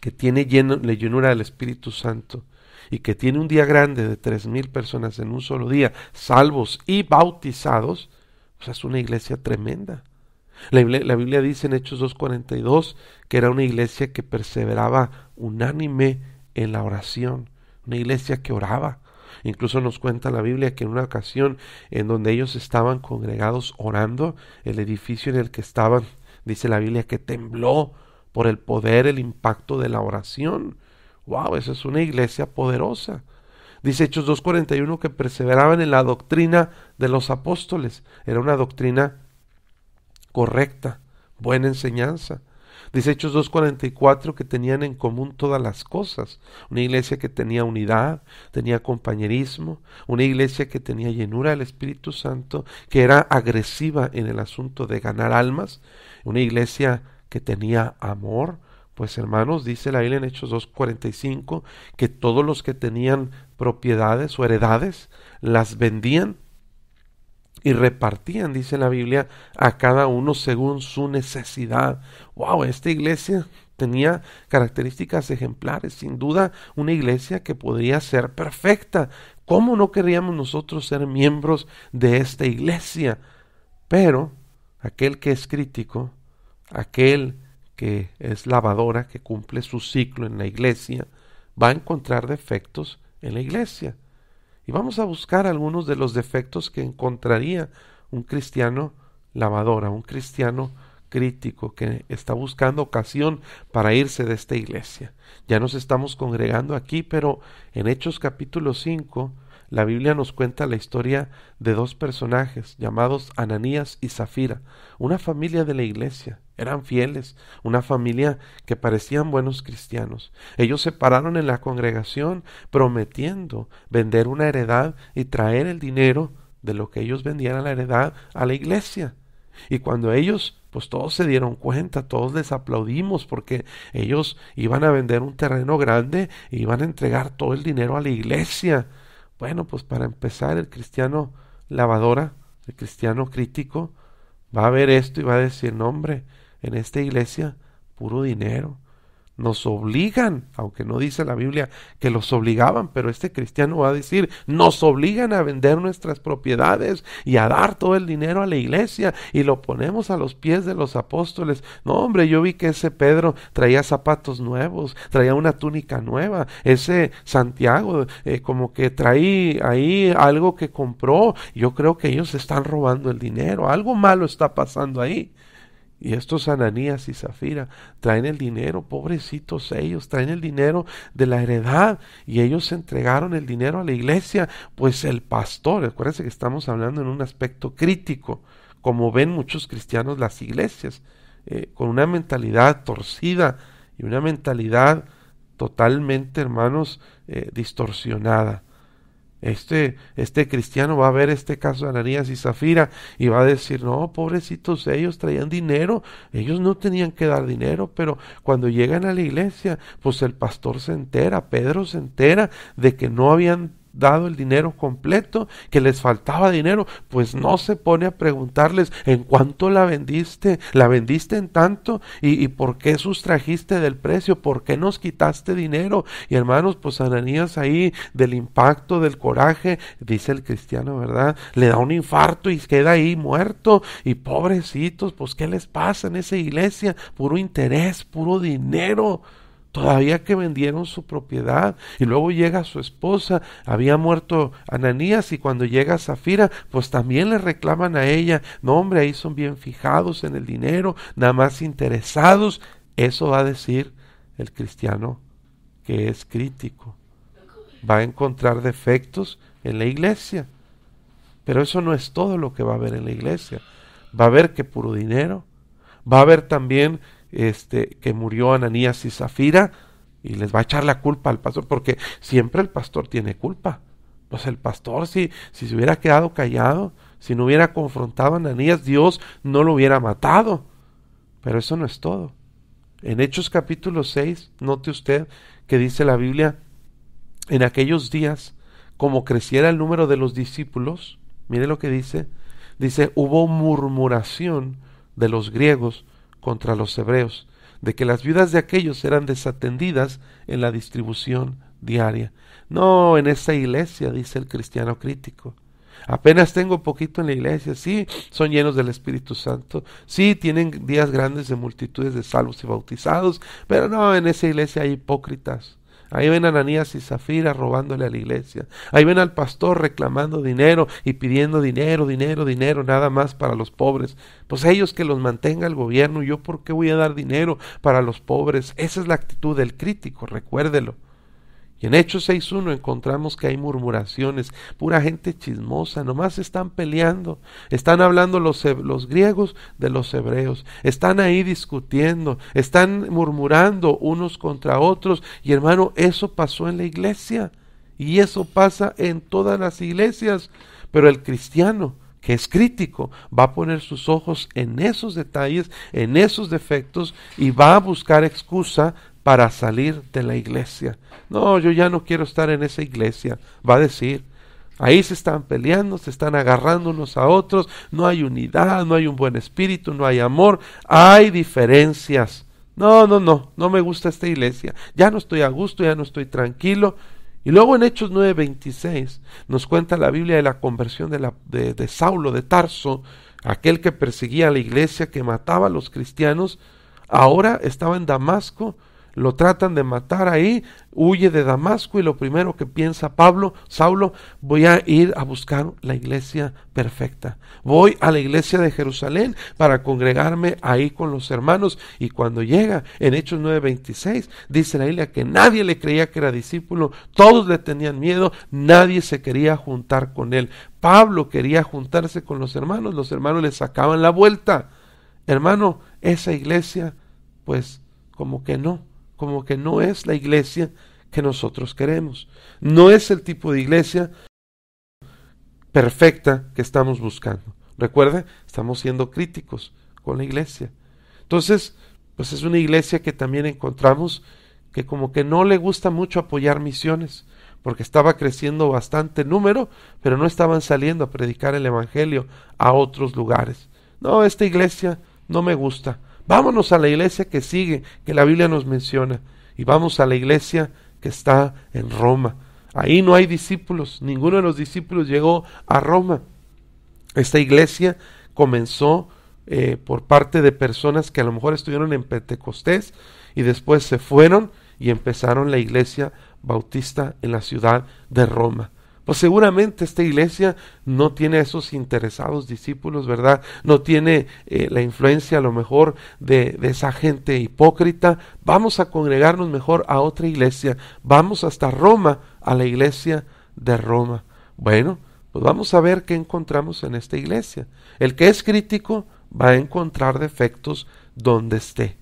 [SPEAKER 7] que tiene llenura del Espíritu Santo y que tiene un día grande de 3,000 personas en un solo día, salvos y bautizados, pues es una iglesia tremenda. La Biblia dice en Hechos 2:42 que era una iglesia que perseveraba unánime en la oración, una iglesia que oraba. Incluso nos cuenta la Biblia que en una ocasión en donde ellos estaban congregados orando, el edificio en el que estaban, dice la Biblia, que tembló por el poder, el impacto de la oración. ¡Wow! Esa es una iglesia poderosa. Dice Hechos 2:41 que perseveraban en la doctrina de los apóstoles. Era una doctrina correcta, buena enseñanza. Dice Hechos 2:44 que tenían en común todas las cosas. Una iglesia que tenía unidad, tenía compañerismo, una iglesia que tenía llenura del Espíritu Santo, que era agresiva en el asunto de ganar almas, una iglesia que tenía amor. Pues hermanos, dice la Biblia en Hechos 2:45 que todos los que tenían propiedades o heredades las vendían y repartían, dice la Biblia, a cada uno según su necesidad. ¡Wow! Esta iglesia tenía características ejemplares, sin duda una iglesia que podría ser perfecta. ¿Cómo no queríamos nosotros ser miembros de esta iglesia? Pero aquel que es crítico, aquel que es lavadora, que cumple su ciclo en la iglesia, va a encontrar defectos en la iglesia. Y vamos a buscar algunos de los defectos que encontraría un cristiano lavadora, un cristiano crítico que está buscando ocasión para irse de esta iglesia. Ya nos estamos congregando aquí, pero en Hechos capítulo 5, la Biblia nos cuenta la historia de dos personajes llamados Ananías y Zafira, una familia de la iglesia. Eran fieles, una familia que parecían buenos cristianos. Ellos se pararon en la congregación prometiendo vender una heredad y traer el dinero de lo que ellos vendían la heredad a la iglesia. Y cuando ellos, pues todos se dieron cuenta, todos les aplaudimos porque ellos iban a vender un terreno grande e iban a entregar todo el dinero a la iglesia. Bueno, pues para empezar, el cristiano lavadora, el cristiano crítico, va a ver esto y va a decir, no hombre, en esta iglesia, puro dinero. Nos obligan, aunque no dice la Biblia que los obligaban, pero este cristiano va a decir, nos obligan a vender nuestras propiedades y a dar todo el dinero a la iglesia y lo ponemos a los pies de los apóstoles. No hombre, yo vi que ese Pedro traía zapatos nuevos, traía una túnica nueva, ese Santiago como que traía ahí algo que compró. Yo creo que ellos están robando el dinero, algo malo está pasando ahí. Y estos Ananías y Zafira traen el dinero, pobrecitos ellos, traen el dinero de la heredad y ellos entregaron el dinero a la iglesia. Pues el pastor, acuérdense que estamos hablando en un aspecto crítico, como ven muchos cristianos las iglesias, con una mentalidad torcida y una mentalidad totalmente, hermanos, distorsionada. Este cristiano va a ver este caso de Ananías y Zafira y va a decir, no, pobrecitos, ellos traían dinero, ellos no tenían que dar dinero, pero cuando llegan a la iglesia, pues el pastor se entera, Pedro se entera de que no habían dado el dinero completo, que les faltaba dinero, pues no se pone a preguntarles en cuánto la vendiste en tanto y por qué sustrajiste del precio, por qué nos quitaste dinero. Y hermanos, pues Ananías ahí del impacto, del coraje, dice el cristiano, ¿verdad? Le da un infarto y queda ahí muerto y pobrecitos, pues ¿qué les pasa en esa iglesia? Puro interés, puro dinero. Todavía que vendieron su propiedad y luego llega su esposa, había muerto Ananías y cuando llega Zafira, pues también le reclaman a ella, no hombre, ahí son bien fijados en el dinero, nada más interesados. Eso va a decir el cristiano que es crítico. Va a encontrar defectos en la iglesia, pero eso no es todo lo que va a haber en la iglesia. Va a haber que puro dinero, va a haber también que murió Ananías y Zafira y les va a echar la culpa al pastor, porque siempre el pastor tiene culpa. Pues el pastor si se hubiera quedado callado, si no hubiera confrontado a Ananías, Dios no lo hubiera matado. Pero eso no es todo. En Hechos capítulo 6, note usted que dice la Biblia, en aquellos días, como creciera el número de los discípulos, mire lo que dice, hubo murmuración de los griegos contra los hebreos, de que las viudas de aquellos eran desatendidas en la distribución diaria. No, en esta iglesia, dice el cristiano crítico, apenas tengo poquito en la iglesia, sí, son llenos del Espíritu Santo, sí, tienen días grandes de multitudes de salvos y bautizados, pero no, en esa iglesia hay hipócritas. Ahí ven a Ananías y Zafira robándole a la iglesia. Ahí ven al pastor reclamando dinero y pidiendo dinero, nada más para los pobres. Pues ellos que los mantenga el gobierno, ¿yo por qué voy a dar dinero para los pobres? Esa es la actitud del crítico, recuérdelo. Y en Hechos 6:1 encontramos que hay murmuraciones, pura gente chismosa, nomás están peleando, están hablando los griegos de los hebreos, están ahí discutiendo, están murmurando unos contra otros. Y hermano, eso pasó en la iglesia, y eso pasa en todas las iglesias. Pero el cristiano que es crítico va a poner sus ojos en esos detalles, en esos defectos, y va a buscar excusa para salir de la iglesia. No, yo ya no quiero estar en esa iglesia, va a decir. Ahí se están peleando, se están agarrando unos a otros, no hay unidad, no hay un buen espíritu, no hay amor, hay diferencias. No me gusta esta iglesia, ya no estoy a gusto, ya no estoy tranquilo. Y luego en Hechos 9:26 nos cuenta la Biblia de la conversión de Saulo de Tarso, aquel que perseguía a la iglesia, que mataba a los cristianos. Ahora estaba en Damasco, lo tratan de matar ahí, huye de Damasco, y lo primero que piensa Saulo, voy a ir a buscar la iglesia perfecta. Voy a la iglesia de Jerusalén para congregarme ahí con los hermanos. Y cuando llega en Hechos 9:26, dice la Biblia que nadie le creía que era discípulo, todos le tenían miedo, nadie se quería juntar con él. Pablo quería juntarse con los hermanos le sacaban la vuelta. Hermano, esa iglesia, pues como que no es la iglesia que nosotros queremos. No es el tipo de iglesia perfecta que estamos buscando. Recuerde, estamos siendo críticos con la iglesia. Entonces, pues es una iglesia que también encontramos que como que no le gusta mucho apoyar misiones, porque estaba creciendo bastante número, pero no estaban saliendo a predicar el evangelio a otros lugares. No, esta iglesia no me gusta. Vámonos a la iglesia que sigue, que la Biblia nos menciona, y vamos a la iglesia que está en Roma. Ahí no hay discípulos, ninguno de los discípulos llegó a Roma. Esta iglesia comenzó por parte de personas que a lo mejor estuvieron en Pentecostés y después se fueron y empezaron la iglesia bautista en la ciudad de Roma. Pues seguramente esta iglesia no tiene esos interesados discípulos, ¿verdad? No tiene la influencia a lo mejor de esa gente hipócrita. Vamos a congregarnos mejor a otra iglesia. Vamos hasta Roma, a la iglesia de Roma. Bueno, pues vamos a ver qué encontramos en esta iglesia. El que es crítico va a encontrar defectos donde esté.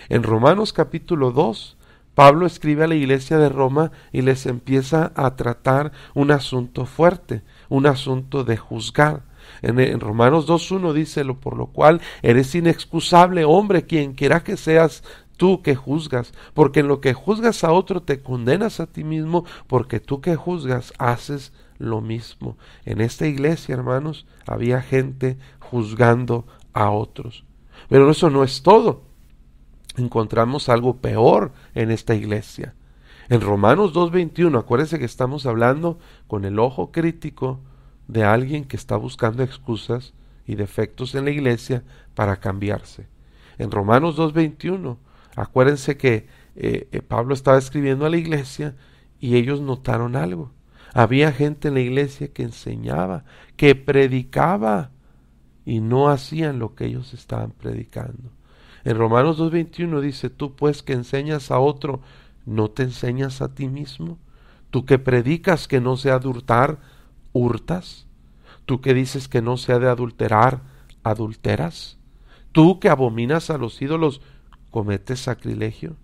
[SPEAKER 7] En Romanos capítulo 2, Pablo escribe a la iglesia de Roma y les empieza a tratar un asunto fuerte, un asunto de juzgar. En Romanos 2:1 dice, por lo cual eres inexcusable, hombre, quien quiera que seas tú que juzgas, porque en lo que juzgas a otro te condenas a ti mismo, porque tú que juzgas haces lo mismo. En esta iglesia, hermanos, había gente juzgando a otros. Pero eso no es todo. Encontramos algo peor en esta iglesia. En Romanos 2:21, acuérdense que estamos hablando con el ojo crítico de alguien que está buscando excusas y defectos en la iglesia para cambiarse. En Romanos 2:21, acuérdense que Pablo estaba escribiendo a la iglesia y ellos notaron algo. Había gente en la iglesia que enseñaba, que predicaba y no hacían lo que ellos estaban predicando. En Romanos 2:21 dice, tú pues que enseñas a otro, ¿no te enseñas a ti mismo? Tú que predicas que no se ha de hurtar, ¿hurtas? Tú que dices que no se ha de adulterar, ¿adulteras? Tú que abominas a los ídolos, ¿cometes sacrilegio?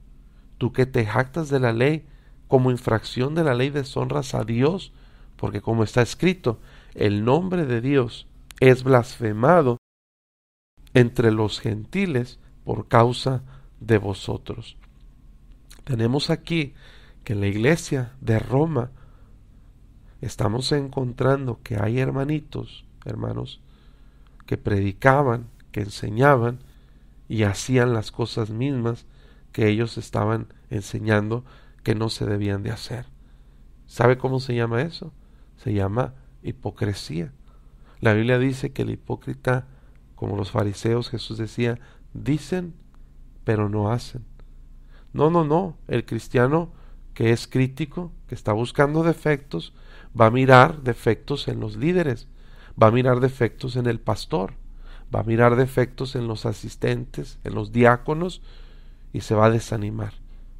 [SPEAKER 7] Tú que te jactas de la ley, como infracción de la ley deshonras a Dios, porque como está escrito, el nombre de Dios es blasfemado entre los gentiles por causa de vosotros. Tenemos aquí que en la iglesia de Roma estamos encontrando que hay hermanos, que predicaban, que enseñaban y hacían las cosas mismas que ellos estaban enseñando que no se debían de hacer. ¿Sabe cómo se llama eso? Se llama hipocresía. La Biblia dice que el hipócrita, como los fariseos, Jesús decía, dicen, pero no hacen. No. El cristiano que es crítico, que está buscando defectos, va a mirar defectos en los líderes, va a mirar defectos en el pastor, va a mirar defectos en los asistentes, en los diáconos, y se va a desanimar.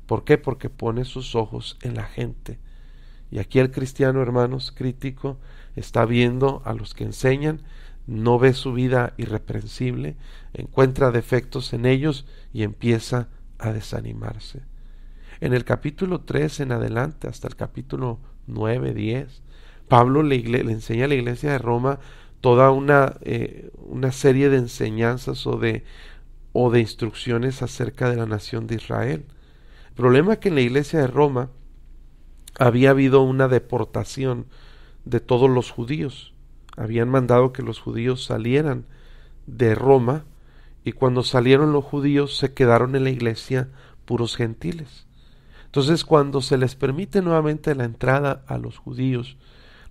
[SPEAKER 7] ¿Por qué? Porque pone sus ojos en la gente, Y aquí el cristiano, hermanos, crítico, está viendo a los que enseñan, no ve su vida irreprensible, encuentra defectos en ellos y empieza a desanimarse. En el capítulo 3 en adelante, hasta el capítulo 9, 10, Pablo le enseña a la iglesia de Roma toda una serie de enseñanzas o de instrucciones acerca de la nación de Israel. El problema es que en la iglesia de Roma había habido una deportación de todos los judíos. Habían mandado que los judíos salieran de Roma, y cuando salieron los judíos se quedaron en la iglesia puros gentiles. Entonces, cuando se les permite nuevamente la entrada a los judíos,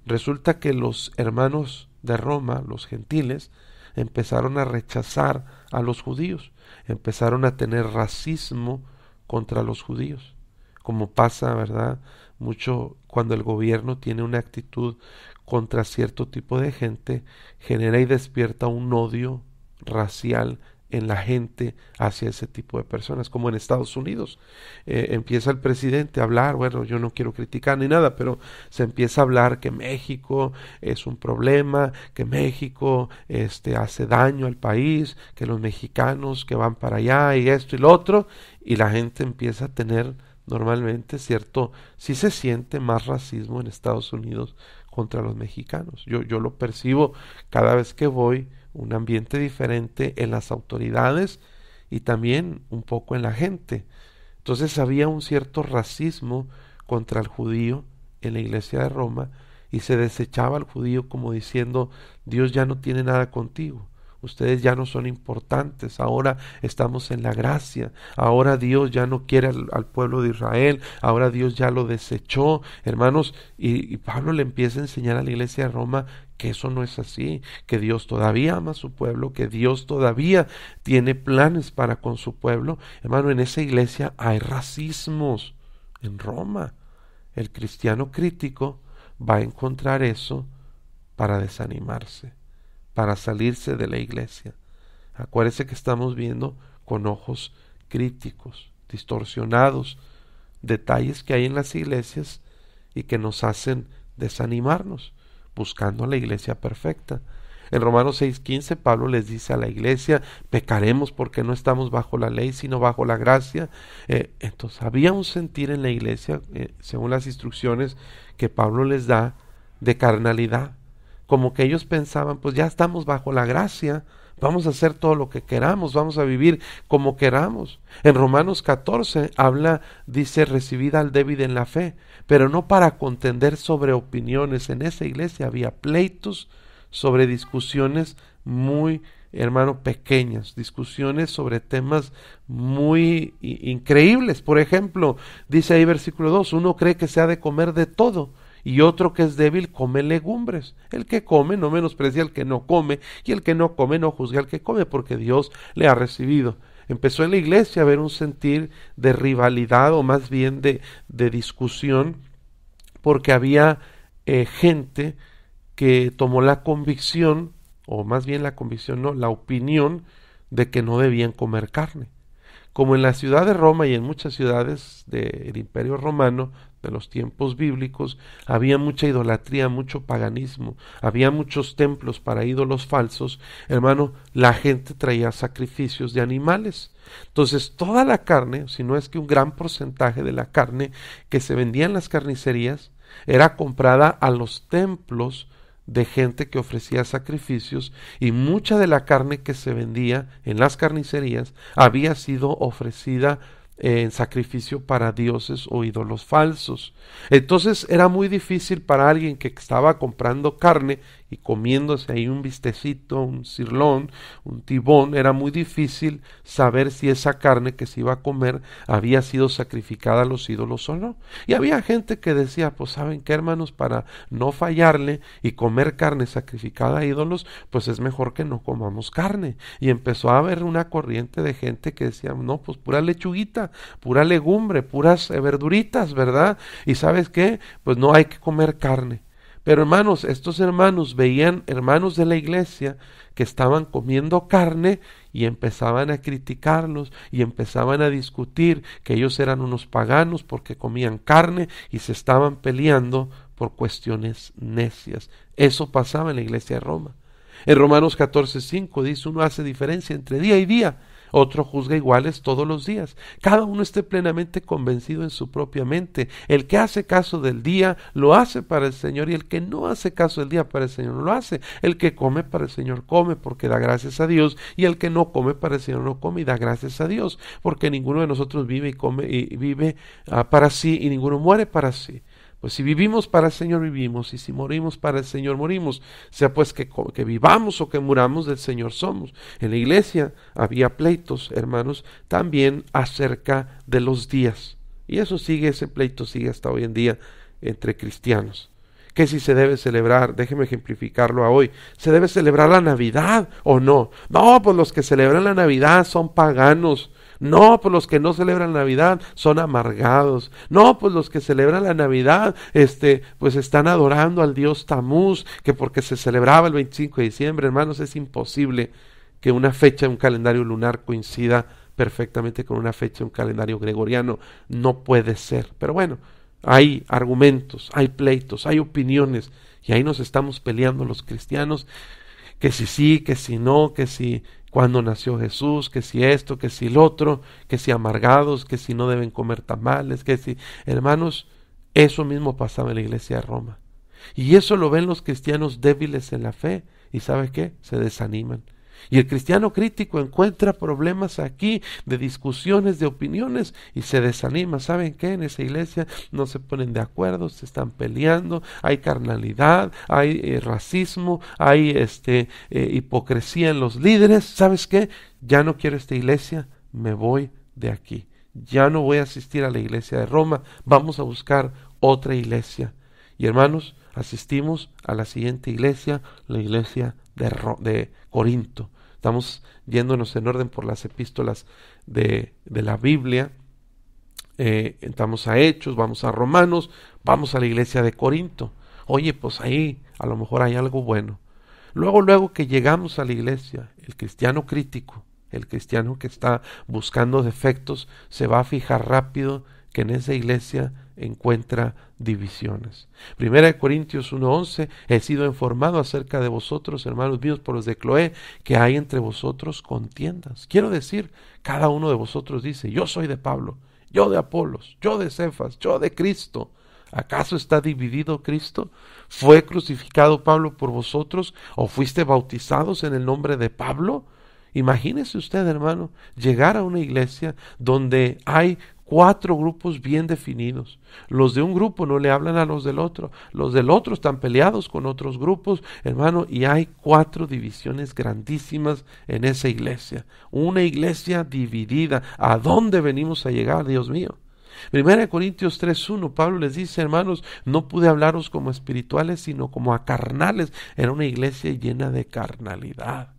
[SPEAKER 7] resulta que los hermanos de Roma, los gentiles, empezaron a rechazar a los judíos, empezaron a tener racismo contra los judíos, como pasa, ¿verdad?, mucho cuando el gobierno tiene una actitud contra cierto tipo de gente, genera y despierta un odio racial en la gente hacia ese tipo de personas, como en Estados Unidos. Empieza el presidente a hablar, bueno, yo no quiero criticar ni nada, pero se empieza a hablar que México es un problema, que México hace daño al país, que los mexicanos que van para allá y esto y lo otro, y la gente empieza a tener normalmente sí se siente más racismo en Estados Unidos contra los mexicanos. Yo lo percibo cada vez que voy, un ambiente diferente en las autoridades y también un poco en la gente. Entonces había un cierto racismo contra el judío en la iglesia de Roma, y se desechaba al judío como diciendo: Dios ya no tiene nada contigo, ustedes ya no son importantes, ahora estamos en la gracia, ahora Dios ya no quiere al pueblo de Israel, ahora Dios ya lo desechó, hermanos. Y Pablo le empieza a enseñar a la iglesia de Roma que eso no es así, que Dios todavía ama a su pueblo, que Dios todavía tiene planes para con su pueblo. Hermano, en esa iglesia hay racismos en Roma. El cristiano crítico va a encontrar eso para desanimarse, para salirse de la iglesia. Acuérdese que estamos viendo con ojos críticos, distorsionados, detalles que hay en las iglesias y que nos hacen desanimarnos, buscando a la iglesia perfecta. En Romanos 6:15 Pablo les dice a la iglesia: pecaremos porque no estamos bajo la ley sino bajo la gracia. Entonces había un sentir en la iglesia, según las instrucciones que Pablo les da, de carnalidad, como que ellos pensaban: pues ya estamos bajo la gracia, vamos a hacer todo lo que queramos, vamos a vivir como queramos. En Romanos 14 dice: recibid al débil en la fe, pero no para contender sobre opiniones. En esa iglesia había pleitos sobre discusiones muy, hermano, pequeñas, discusiones sobre temas muy increíbles. Por ejemplo, dice ahí versículo 2, uno cree que se ha de comer de todo, y otro que es débil come legumbres. El que come no menosprecia al que no come, y el que no come no juzga al que come, porque Dios le ha recibido. Empezó en la iglesia a haber un sentir de rivalidad, o más bien de discusión, porque había gente que tomó la convicción, o más bien la convicción no, la opinión de que no debían comer carne. Como en la ciudad de Roma y en muchas ciudades del Imperio Romano de los tiempos bíblicos, había mucha idolatría, mucho paganismo, había muchos templos para ídolos falsos, hermano, la gente traía sacrificios de animales. Entonces toda la carne, si no es que un gran porcentaje de la carne que se vendía en las carnicerías, era comprada a los templos de gente que ofrecía sacrificios, y mucha de la carne que se vendía en las carnicerías había sido ofrecida en sacrificio para dioses o ídolos falsos. Entonces era muy difícil para alguien que estaba comprando carne y comiéndose ahí un bistecito, un sirlón, un tibón, era muy difícil saber si esa carne que se iba a comer había sido sacrificada a los ídolos o no. Y había gente que decía: pues ¿saben qué, hermanos? Para no fallarle y comer carne sacrificada a ídolos, pues es mejor que no comamos carne. Y empezó a haber una corriente de gente que decía: no, pues pura lechuguita, pura legumbre, puras verduritas, ¿verdad? Y ¿sabes qué? Pues no hay que comer carne. Pero hermanos, estos hermanos veían hermanos de la iglesia que estaban comiendo carne y empezaban a criticarlos y empezaban a discutir que ellos eran unos paganos porque comían carne y se estaban peleando por cuestiones necias. Eso pasaba en la iglesia de Roma. En Romanos 14:5 dice: uno hace diferencia entre día y día, otro juzga iguales todos los días. Cada uno esté plenamente convencido en su propia mente. El que hace caso del día lo hace para el Señor, y el que no hace caso del día para el Señor no lo hace. El que come para el Señor come porque da gracias a Dios, y el que no come para el Señor no come y da gracias a Dios, porque ninguno de nosotros vive y come y vive para sí, y ninguno muere para sí. Pues si vivimos para el Señor vivimos, y si morimos para el Señor morimos. Sea pues que vivamos o que muramos, del Señor somos. En la iglesia había pleitos, hermanos, también acerca de los días. Y ese pleito sigue hasta hoy en día entre cristianos. Que si se debe celebrar, déjeme ejemplificarlo a hoy, ¿se debe celebrar la Navidad o no? No, pues los que celebran la Navidad son paganos. No, pues los que no celebran Navidad son amargados. No, pues los que celebran la Navidad, pues están adorando al dios Tamuz, que porque se celebraba el 25 de diciembre, hermanos, es imposible que una fecha de un calendario lunar coincida perfectamente con una fecha de un calendario gregoriano. No puede ser. Pero bueno, hay argumentos, hay pleitos, hay opiniones, y ahí nos estamos peleando los cristianos, que si sí, que si no, que si cuando nació Jesús, que si esto, que si el otro, que si amargados, que si no deben comer tamales, que si... Hermanos, eso mismo pasaba en la iglesia de Roma. Y eso lo ven los cristianos débiles en la fe, y ¿sabe qué? Se desaniman. Y el cristiano crítico encuentra problemas aquí de discusiones, de opiniones, y se desanima. ¿Saben qué? En esa iglesia no se ponen de acuerdo, se están peleando, hay carnalidad, hay racismo, hay hipocresía en los líderes. ¿Sabes qué? Ya no quiero esta iglesia, me voy de aquí. Ya no voy a asistir a la iglesia de Roma, vamos a buscar otra iglesia. Y hermanos, asistimos a la siguiente iglesia, la iglesia de Corinto. Estamos yéndonos en orden por las epístolas de la Biblia. Estamos a Hechos, vamos a Romanos, vamos a la iglesia de Corinto. Oye, pues ahí a lo mejor hay algo bueno. Luego que llegamos a la iglesia, el cristiano crítico, el cristiano que está buscando defectos, se va a fijar rápido que en esa iglesia encuentra divisiones. 1 Corintios 1:11: he sido informado acerca de vosotros, hermanos míos, por los de Cloé, que hay entre vosotros contiendas. Quiero decir, cada uno de vosotros dice: yo soy de Pablo, yo de Apolos, yo de Cefas, yo de Cristo. ¿Acaso está dividido Cristo? ¿Fue crucificado Pablo por vosotros? ¿O fuiste bautizados en el nombre de Pablo? Imagínese usted, hermano, llegar a una iglesia donde hay 4 grupos bien definidos. Los de un grupo no le hablan a los del otro están peleados con otros grupos, hermano, y hay 4 divisiones grandísimas en esa iglesia. Una iglesia dividida. ¿A dónde venimos a llegar, Dios mío? 1 Corintios 3:1, Pablo les dice: hermanos, no pude hablaros como espirituales, sino como a carnales. Era una iglesia llena de carnalidad.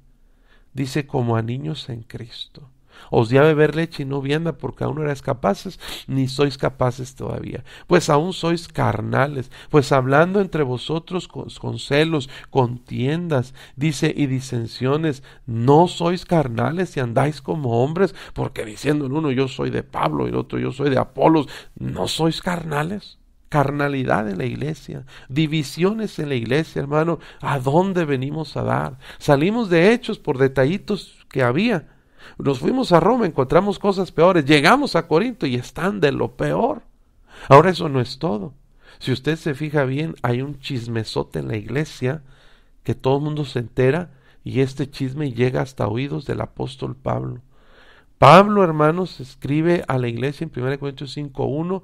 [SPEAKER 7] Dice: como a niños en Cristo. Os di a beber leche y no vianda, porque aún no erais capaces, ni sois capaces todavía. Pues aún sois carnales, pues hablando entre vosotros con celos, contiendas, dice, y disensiones. No sois carnales y andáis como hombres, porque diciendo el uno: yo soy de Pablo, y el otro: yo soy de Apolos. ¿No sois carnales? Carnalidad en la iglesia, divisiones en la iglesia, hermano. ¿A dónde venimos a dar? Salimos de Hechos por detallitos que había. Nos fuimos a Roma, encontramos cosas peores. Llegamos a Corinto y están de lo peor. Ahora, eso no es todo. Si usted se fija bien, hay un chismesote en la iglesia que todo el mundo se entera, y este chisme llega hasta oídos del apóstol Pablo. Pablo, hermanos, escribe a la iglesia en 1 Corintios 5:1: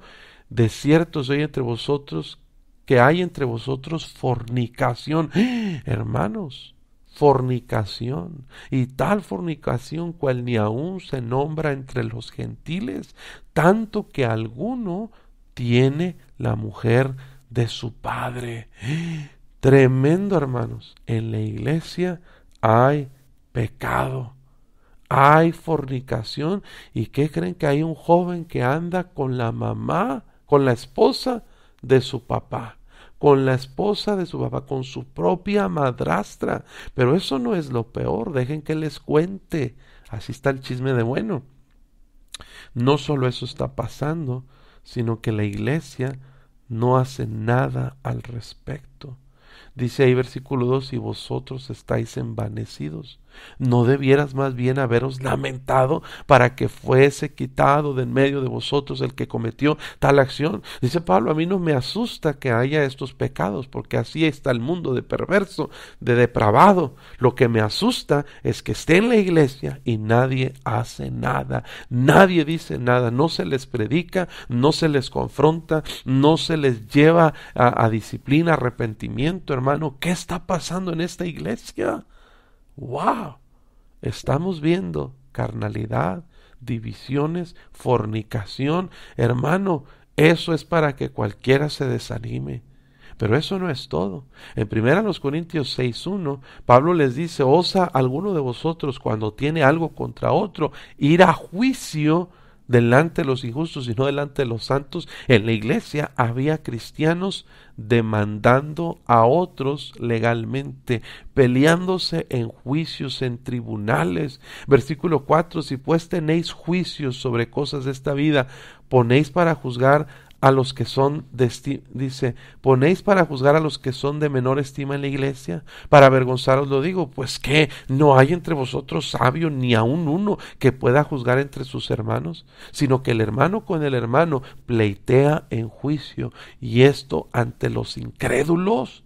[SPEAKER 7] de cierto soy entre vosotros, que hay entre vosotros fornicación. Hermanos, fornicación, y tal fornicación cual ni aún se nombra entre los gentiles, tanto que alguno tiene la mujer de su padre. Tremendo, hermanos. En la iglesia hay pecado, hay fornicación. ¿Y qué creen? Que hay un joven que anda con la mamá, con la esposa de su papá, con la esposa de su papá, con su propia madrastra. Pero eso no es lo peor, dejen que les cuente. Así está el chisme de bueno. No solo eso está pasando, sino que la iglesia no hace nada al respecto. Dice ahí versículo 2, y vosotros estáis envanecidos. ¿No debieras más bien haberos lamentado para que fuese quitado de en medio de vosotros el que cometió tal acción? Dice Pablo, a mí no me asusta que haya estos pecados, porque así está el mundo de perverso, de depravado. Lo que me asusta es que esté en la iglesia y nadie hace nada, nadie dice nada, no se les predica, no se les confronta, no se les lleva a disciplina, arrepentimiento. Hermano, ¿qué está pasando en esta iglesia? ¡Wow! Estamos viendo carnalidad, divisiones, fornicación. Hermano, eso es para que cualquiera se desanime. Pero eso no es todo. En 1 Corintios 6:1, Pablo les dice, ¿osa alguno de vosotros cuando tiene algo contra otro ir a juicio delante de los injustos y no delante de los santos? En la iglesia había cristianos demandando a otros legalmente, peleándose en juicios, en tribunales. Versículo 4, si pues tenéis juicios sobre cosas de esta vida, ponéis para juzgar a los que son ponéis para juzgar a los que son de menor estima en la iglesia. Para avergonzaros lo digo, pues que no hay entre vosotros sabio ni aun uno que pueda juzgar entre sus hermanos, sino que el hermano con el hermano pleitea en juicio, y esto ante los incrédulos.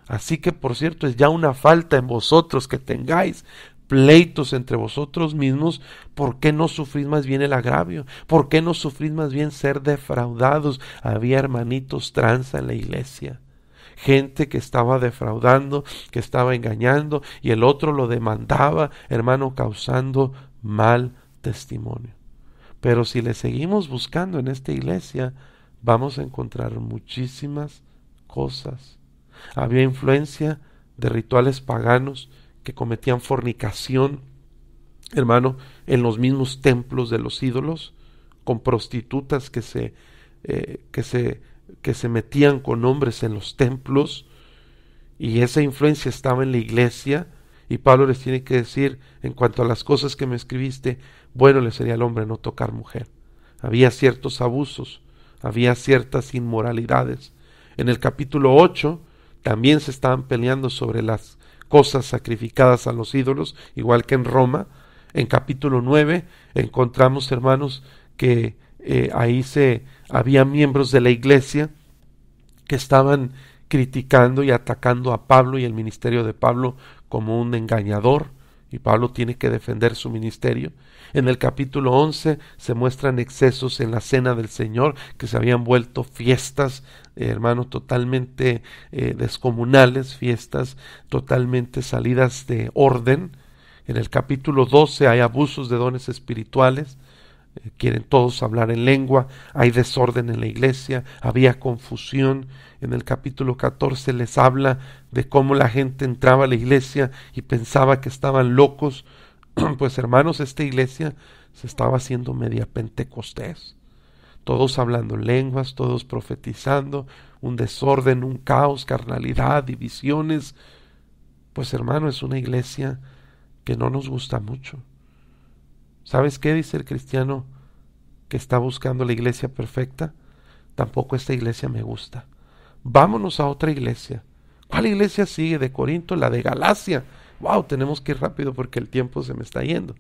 [SPEAKER 7] Así que, por cierto, es ya una falta en vosotros que tengáis pleitos entre vosotros mismos. ¿Por qué no sufrís más bien el agravio? ¿Por qué no sufrís más bien ser defraudados? Había hermanitos tranza en la iglesia, gente que estaba defraudando, que estaba engañando, y el otro lo demandaba, hermano, causando mal testimonio. Pero si le seguimos buscando en esta iglesia, vamos a encontrar muchísimas cosas. Había influencia de rituales paganos que cometían fornicación, hermano, en los mismos templos de los ídolos, con prostitutas que se metían con hombres en los templos, y esa influencia estaba en la iglesia. Y Pablo les tiene que decir, en cuanto a las cosas que me escribiste, bueno le sería al hombre no tocar mujer. Había ciertos abusos, había ciertas inmoralidades. En el capítulo 8 también se estaban peleando sobre las cosas sacrificadas a los ídolos, igual que en Roma. En capítulo 9 encontramos, hermanos, que había miembros de la iglesia que estaban criticando y atacando a Pablo y el ministerio de Pablo como un engañador, y Pablo tiene que defender su ministerio. En el capítulo 11 se muestran excesos en la cena del Señor, que se habían vuelto fiestas, hermanos, totalmente descomunales, fiestas totalmente salidas de orden. En el capítulo 12 hay abusos de dones espirituales, quieren todos hablar en lengua, hay desorden en la iglesia, había confusión. En el capítulo 14 les habla de cómo la gente entraba a la iglesia y pensaba que estaban locos. Pues hermanos, esta iglesia se estaba haciendo media Pentecostés, todos hablando en lenguas, todos profetizando, un desorden, un caos, carnalidad, divisiones. Pues hermano, es una iglesia que no nos gusta mucho. ¿Sabes qué dice el cristiano que está buscando la iglesia perfecta? Tampoco esta iglesia me gusta. Vámonos a otra iglesia. ¿Cuál iglesia sigue de Corinto? La de Galacia. Wow, tenemos que ir rápido porque el tiempo se me está yendo.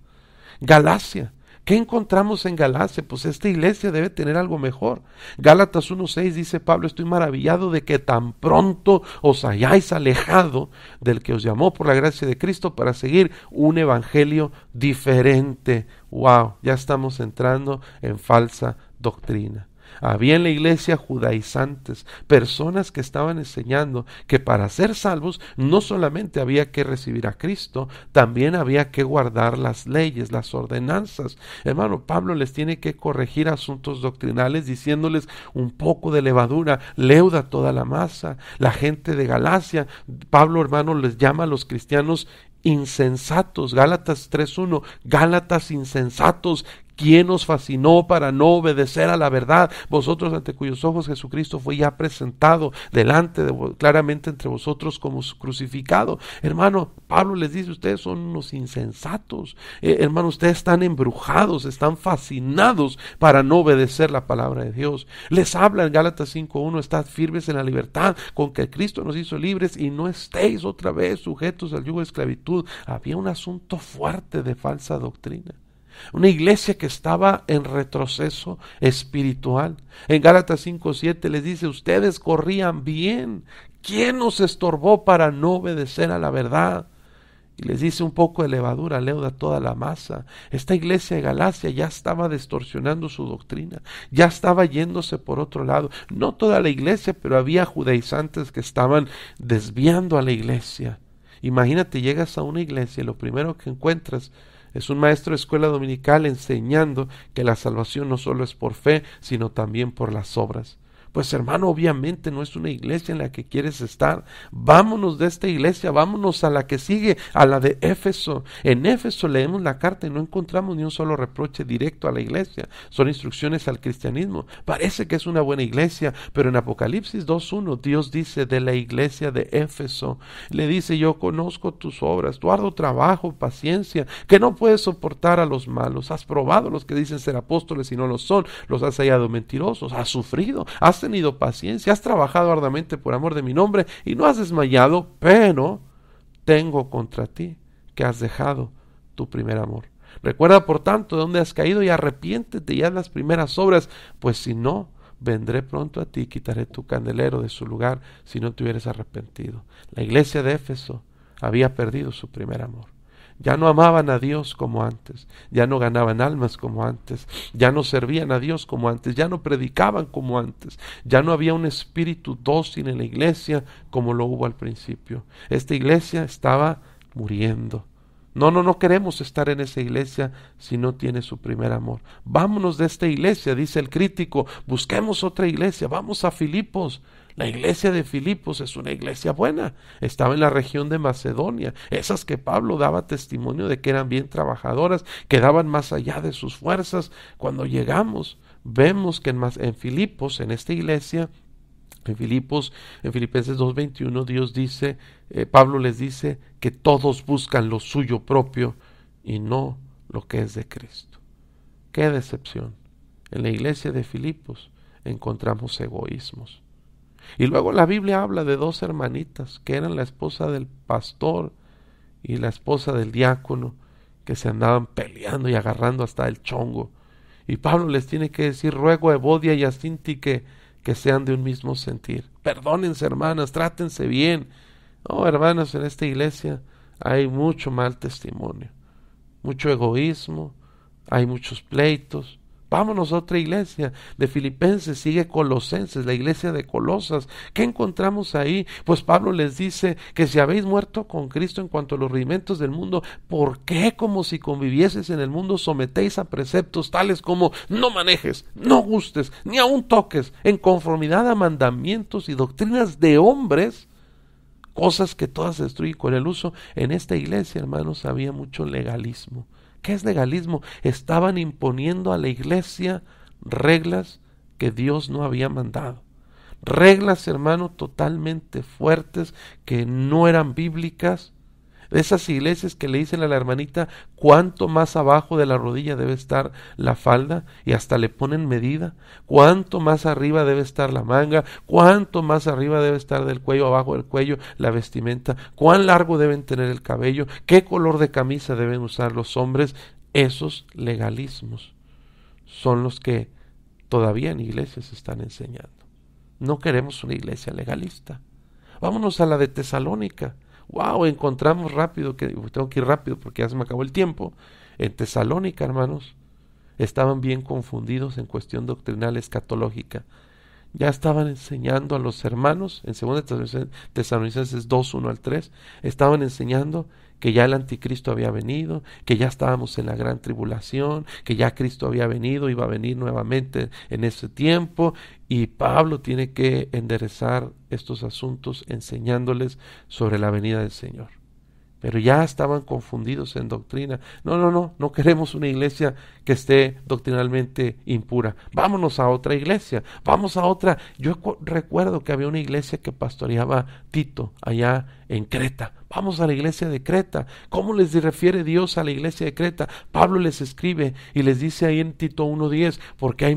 [SPEAKER 7] Galacia. ¿Qué encontramos en Galacia? Pues esta iglesia debe tener algo mejor. Gálatas 1:6 dice Pablo, estoy maravillado de que tan pronto os hayáis alejado del que os llamó por la gracia de Cristo para seguir un evangelio diferente. Wow, ya estamos entrando en falsa doctrina. Había en la iglesia judaizantes, personas que estaban enseñando que para ser salvos no solamente había que recibir a Cristo, también había que guardar las leyes, las ordenanzas. Hermano, Pablo les tiene que corregir asuntos doctrinales diciéndoles un poco de levadura leuda toda la masa. La gente de Galacia, Pablo, hermano, les llama a los cristianos insensatos. Gálatas 3:1, Gálatas insensatos. ¿Quién os fascinó para no obedecer a la verdad? Vosotros ante cuyos ojos Jesucristo fue ya presentado delante de claramente entre vosotros como crucificado. Hermano, Pablo les dice, ustedes son unos insensatos. Hermano, ustedes están embrujados, están fascinados para no obedecer la palabra de Dios. Les habla en Gálatas 5:1, estad firmes en la libertad con que Cristo nos hizo libres y no estéis otra vez sujetos al yugo de esclavitud. Había un asunto fuerte de falsa doctrina. Una iglesia que estaba en retroceso espiritual. En Gálatas 5:7 les dice, ustedes corrían bien. ¿Quién nos estorbó para no obedecer a la verdad? Y les dice, un poco de levadura leuda toda la masa. Esta iglesia de Galacia ya estaba distorsionando su doctrina, ya estaba yéndose por otro lado. No toda la iglesia, pero había judaizantes que estaban desviando a la iglesia. Imagínate, llegas a una iglesia y lo primero que encuentras es un maestro de escuela dominical enseñando que la salvación no solo es por fe, sino también por las obras. Pues hermano, obviamente no es una iglesia en la que quieres estar. Vámonos de esta iglesia, vámonos a la que sigue, a la de Éfeso. En Éfeso leemos la carta y no encontramos ni un solo reproche directo a la iglesia. Son instrucciones al cristianismo. Parece que es una buena iglesia, pero en Apocalipsis 2:1 Dios dice de la iglesia de Éfeso, le dice, yo conozco tus obras, tu arduo trabajo, paciencia, que no puedes soportar a los malos. Has probado a los que dicen ser apóstoles y no lo son, los has hallado mentirosos, has sufrido, has tenido paciencia, has trabajado arduamente por amor de mi nombre y no has desmayado, pero tengo contra ti que has dejado tu primer amor. Recuerda por tanto de dónde has caído y arrepiéntete y haz las primeras obras, pues si no, vendré pronto a ti y quitaré tu candelero de su lugar si no te hubieras arrepentido. La iglesia de Éfeso había perdido su primer amor. Ya no amaban a Dios como antes, ya no ganaban almas como antes, ya no servían a Dios como antes, ya no predicaban como antes, ya no había un espíritu dócil en la iglesia como lo hubo al principio. Esta iglesia estaba muriendo. No queremos estar en esa iglesia si no tiene su primer amor. Vámonos de esta iglesia, dice el crítico, busquemos otra iglesia, vamos a Filipos. La iglesia de Filipos es una iglesia buena, estaba en la región de Macedonia, esas que Pablo daba testimonio de que eran bien trabajadoras, que daban más allá de sus fuerzas. Cuando llegamos, vemos que en Filipos, en esta iglesia, en Filipenses 2:21, Dios dice, Pablo les dice que todos buscan lo suyo propio y no lo que es de Cristo. ¡Qué decepción! En la iglesia de Filipos encontramos egoísmos. Y luego la Biblia habla de dos hermanitas que eran la esposa del pastor y la esposa del diácono, que se andaban peleando y agarrando hasta el chongo. Y Pablo les tiene que decir, ruego a Evodia y a Sintique que sean de un mismo sentir. Perdónense, hermanas, trátense bien. No, hermanas, en esta iglesia hay mucho mal testimonio, mucho egoísmo, hay muchos pleitos. Vámonos a otra iglesia. De Filipenses sigue Colosenses, la iglesia de Colosas. ¿Qué encontramos ahí? Pues Pablo les dice que si habéis muerto con Cristo en cuanto a los rudimentos del mundo, ¿por qué como si convivieses en el mundo sometéis a preceptos tales como no manejes, no gustes, ni aun toques, en conformidad a mandamientos y doctrinas de hombres? Cosas que todas se destruyen con el uso. En esta iglesia, hermanos, había mucho legalismo. ¿Qué es legalismo? Estaban imponiendo a la iglesia reglas que Dios no había mandado. Reglas, hermano, totalmente fuertes que no eran bíblicas. De esas iglesias que le dicen a la hermanita cuánto más abajo de la rodilla debe estar la falda y hasta le ponen medida, cuánto más arriba debe estar la manga, cuánto más arriba debe estar del cuello, abajo del cuello la vestimenta, cuán largo deben tener el cabello, qué color de camisa deben usar los hombres. Esos legalismos son los que todavía en iglesias se están enseñando. No queremos una iglesia legalista. Vámonos a la de Tesalónica. Wow, encontramos rápido, que tengo que ir rápido porque ya se me acabó el tiempo. En Tesalónica, hermanos, estaban bien confundidos en cuestión doctrinal escatológica. Ya estaban enseñando a los hermanos, en 2 Tesalonicenses 2:1-3, estaban enseñando que ya el anticristo había venido, que ya estábamos en la gran tribulación, que ya Cristo había venido, iba a venir nuevamente en ese tiempo, y Pablo tiene que enderezar estos asuntos enseñándoles sobre la venida del Señor. pero ya estaban confundidos en doctrina. No queremos una iglesia que esté doctrinalmente impura. Vámonos a otra iglesia, vamos a otra. Yo recuerdo que había una iglesia que pastoreaba Tito allá en Creta. Vamos a la iglesia de Creta. ¿Cómo les refiere Dios a la iglesia de Creta? Pablo les escribe y les dice ahí en Tito 1:10, porque hay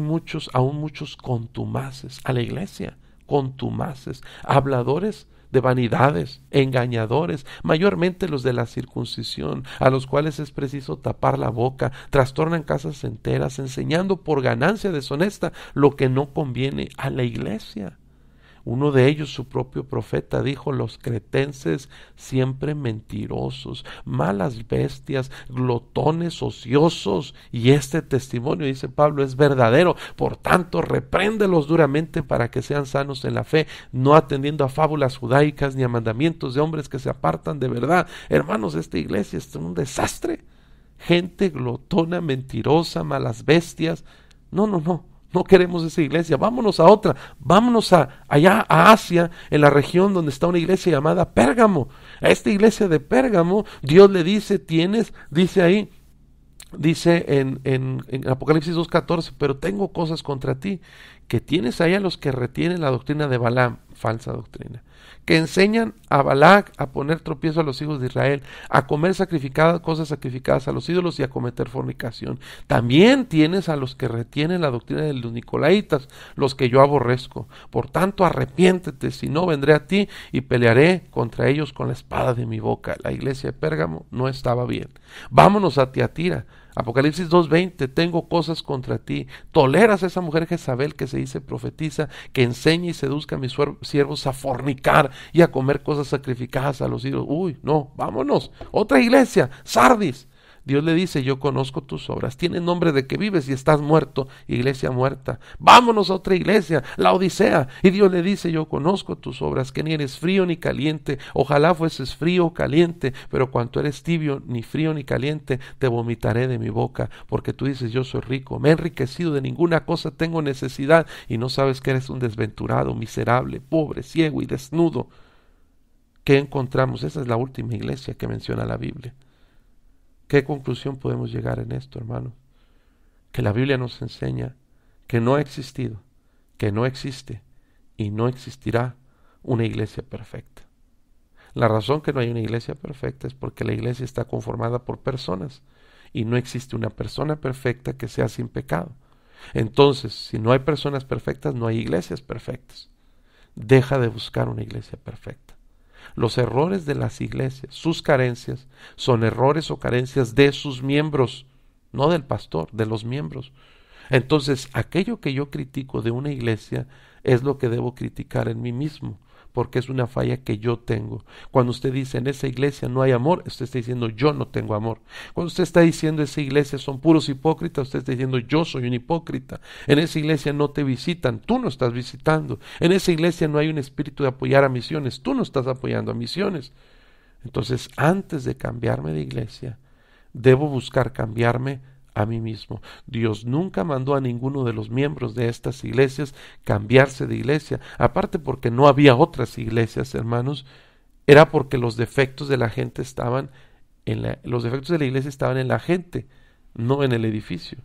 [SPEAKER 7] aún muchos contumaces a la iglesia, contumaces, habladores de vanidades, engañadores, mayormente los de la circuncisión, a los cuales es preciso tapar la boca, trastornan casas enteras, enseñando por ganancia deshonesta lo que no conviene a la iglesia. Uno de ellos, su propio profeta, dijo: los cretenses siempre mentirosos, malas bestias, glotones, ociosos. Y este testimonio, dice Pablo, es verdadero. Por tanto, repréndelos duramente para que sean sanos en la fe, no atendiendo a fábulas judaicas ni a mandamientos de hombres que se apartan de verdad. Hermanos, esta iglesia es un desastre. Gente glotona, mentirosa, malas bestias. No queremos esa iglesia, vámonos a otra, vámonos allá a Asia, en la región donde está una iglesia llamada Pérgamo. A esta iglesia de Pérgamo, Dios le dice, dice en Apocalipsis 2:14, pero tengo cosas contra ti, que tienes ahí a los que retienen la doctrina de Balaam, falsa doctrina, que enseñan a Balac a poner tropiezo a los hijos de Israel, a comer cosas sacrificadas a los ídolos y a cometer fornicación. También tienes a los que retienen la doctrina de los nicolaitas, los que yo aborrezco. Por tanto, arrepiéntete, si no vendré a ti y pelearé contra ellos con la espada de mi boca. La iglesia de Pérgamo no estaba bien. Vámonos a Tiatira. Apocalipsis 2:20, tengo cosas contra ti. Toleras a esa mujer Jezabel que se dice profetiza, que enseña y seduzca a mis siervos a fornicar y a comer cosas sacrificadas a los ídolos. Vámonos. Otra iglesia, Sardis. Dios le dice, yo conozco tus obras, tienes nombre de que vives y estás muerto, iglesia muerta. Vámonos a otra iglesia, la Odisea. Y Dios le dice, yo conozco tus obras, que ni eres frío ni caliente, ojalá fueses frío o caliente, pero cuanto eres tibio, ni frío ni caliente, te vomitaré de mi boca, porque tú dices, yo soy rico, me he enriquecido, de ninguna cosa tengo necesidad, y no sabes que eres un desventurado, miserable, pobre, ciego y desnudo. ¿Qué encontramos? Esa es la última iglesia que menciona la Biblia. ¿Qué conclusión podemos llegar en esto, hermano? Que la Biblia nos enseña que no ha existido, que no existe y no existirá una iglesia perfecta. La razón que no hay una iglesia perfecta es porque la iglesia está conformada por personas y no existe una persona perfecta que sea sin pecado. Entonces, si no hay personas perfectas, no hay iglesias perfectas. Deja de buscar una iglesia perfecta. Los errores de las iglesias, sus carencias, son errores o carencias de sus miembros, no del pastor, de los miembros. Entonces, aquello que yo critico de una iglesia es lo que debo criticar en mí mismo, porque es una falla que yo tengo. Cuando usted dice en esa iglesia no hay amor, usted está diciendo yo no tengo amor. Cuando usted está diciendo esa iglesia son puros hipócritas, usted está diciendo yo soy un hipócrita. En esa iglesia no te visitan, tú no estás visitando. En esa iglesia no hay un espíritu de apoyar a misiones, tú no estás apoyando a misiones. Entonces, antes de cambiarme de iglesia, debo buscar cambiarme a mí mismo. Dios nunca mandó a ninguno de los miembros de estas iglesias cambiarse de iglesia, aparte porque no había otras iglesias, hermanos, era porque los defectos de la gente los defectos de la iglesia estaban en la gente, no en el edificio.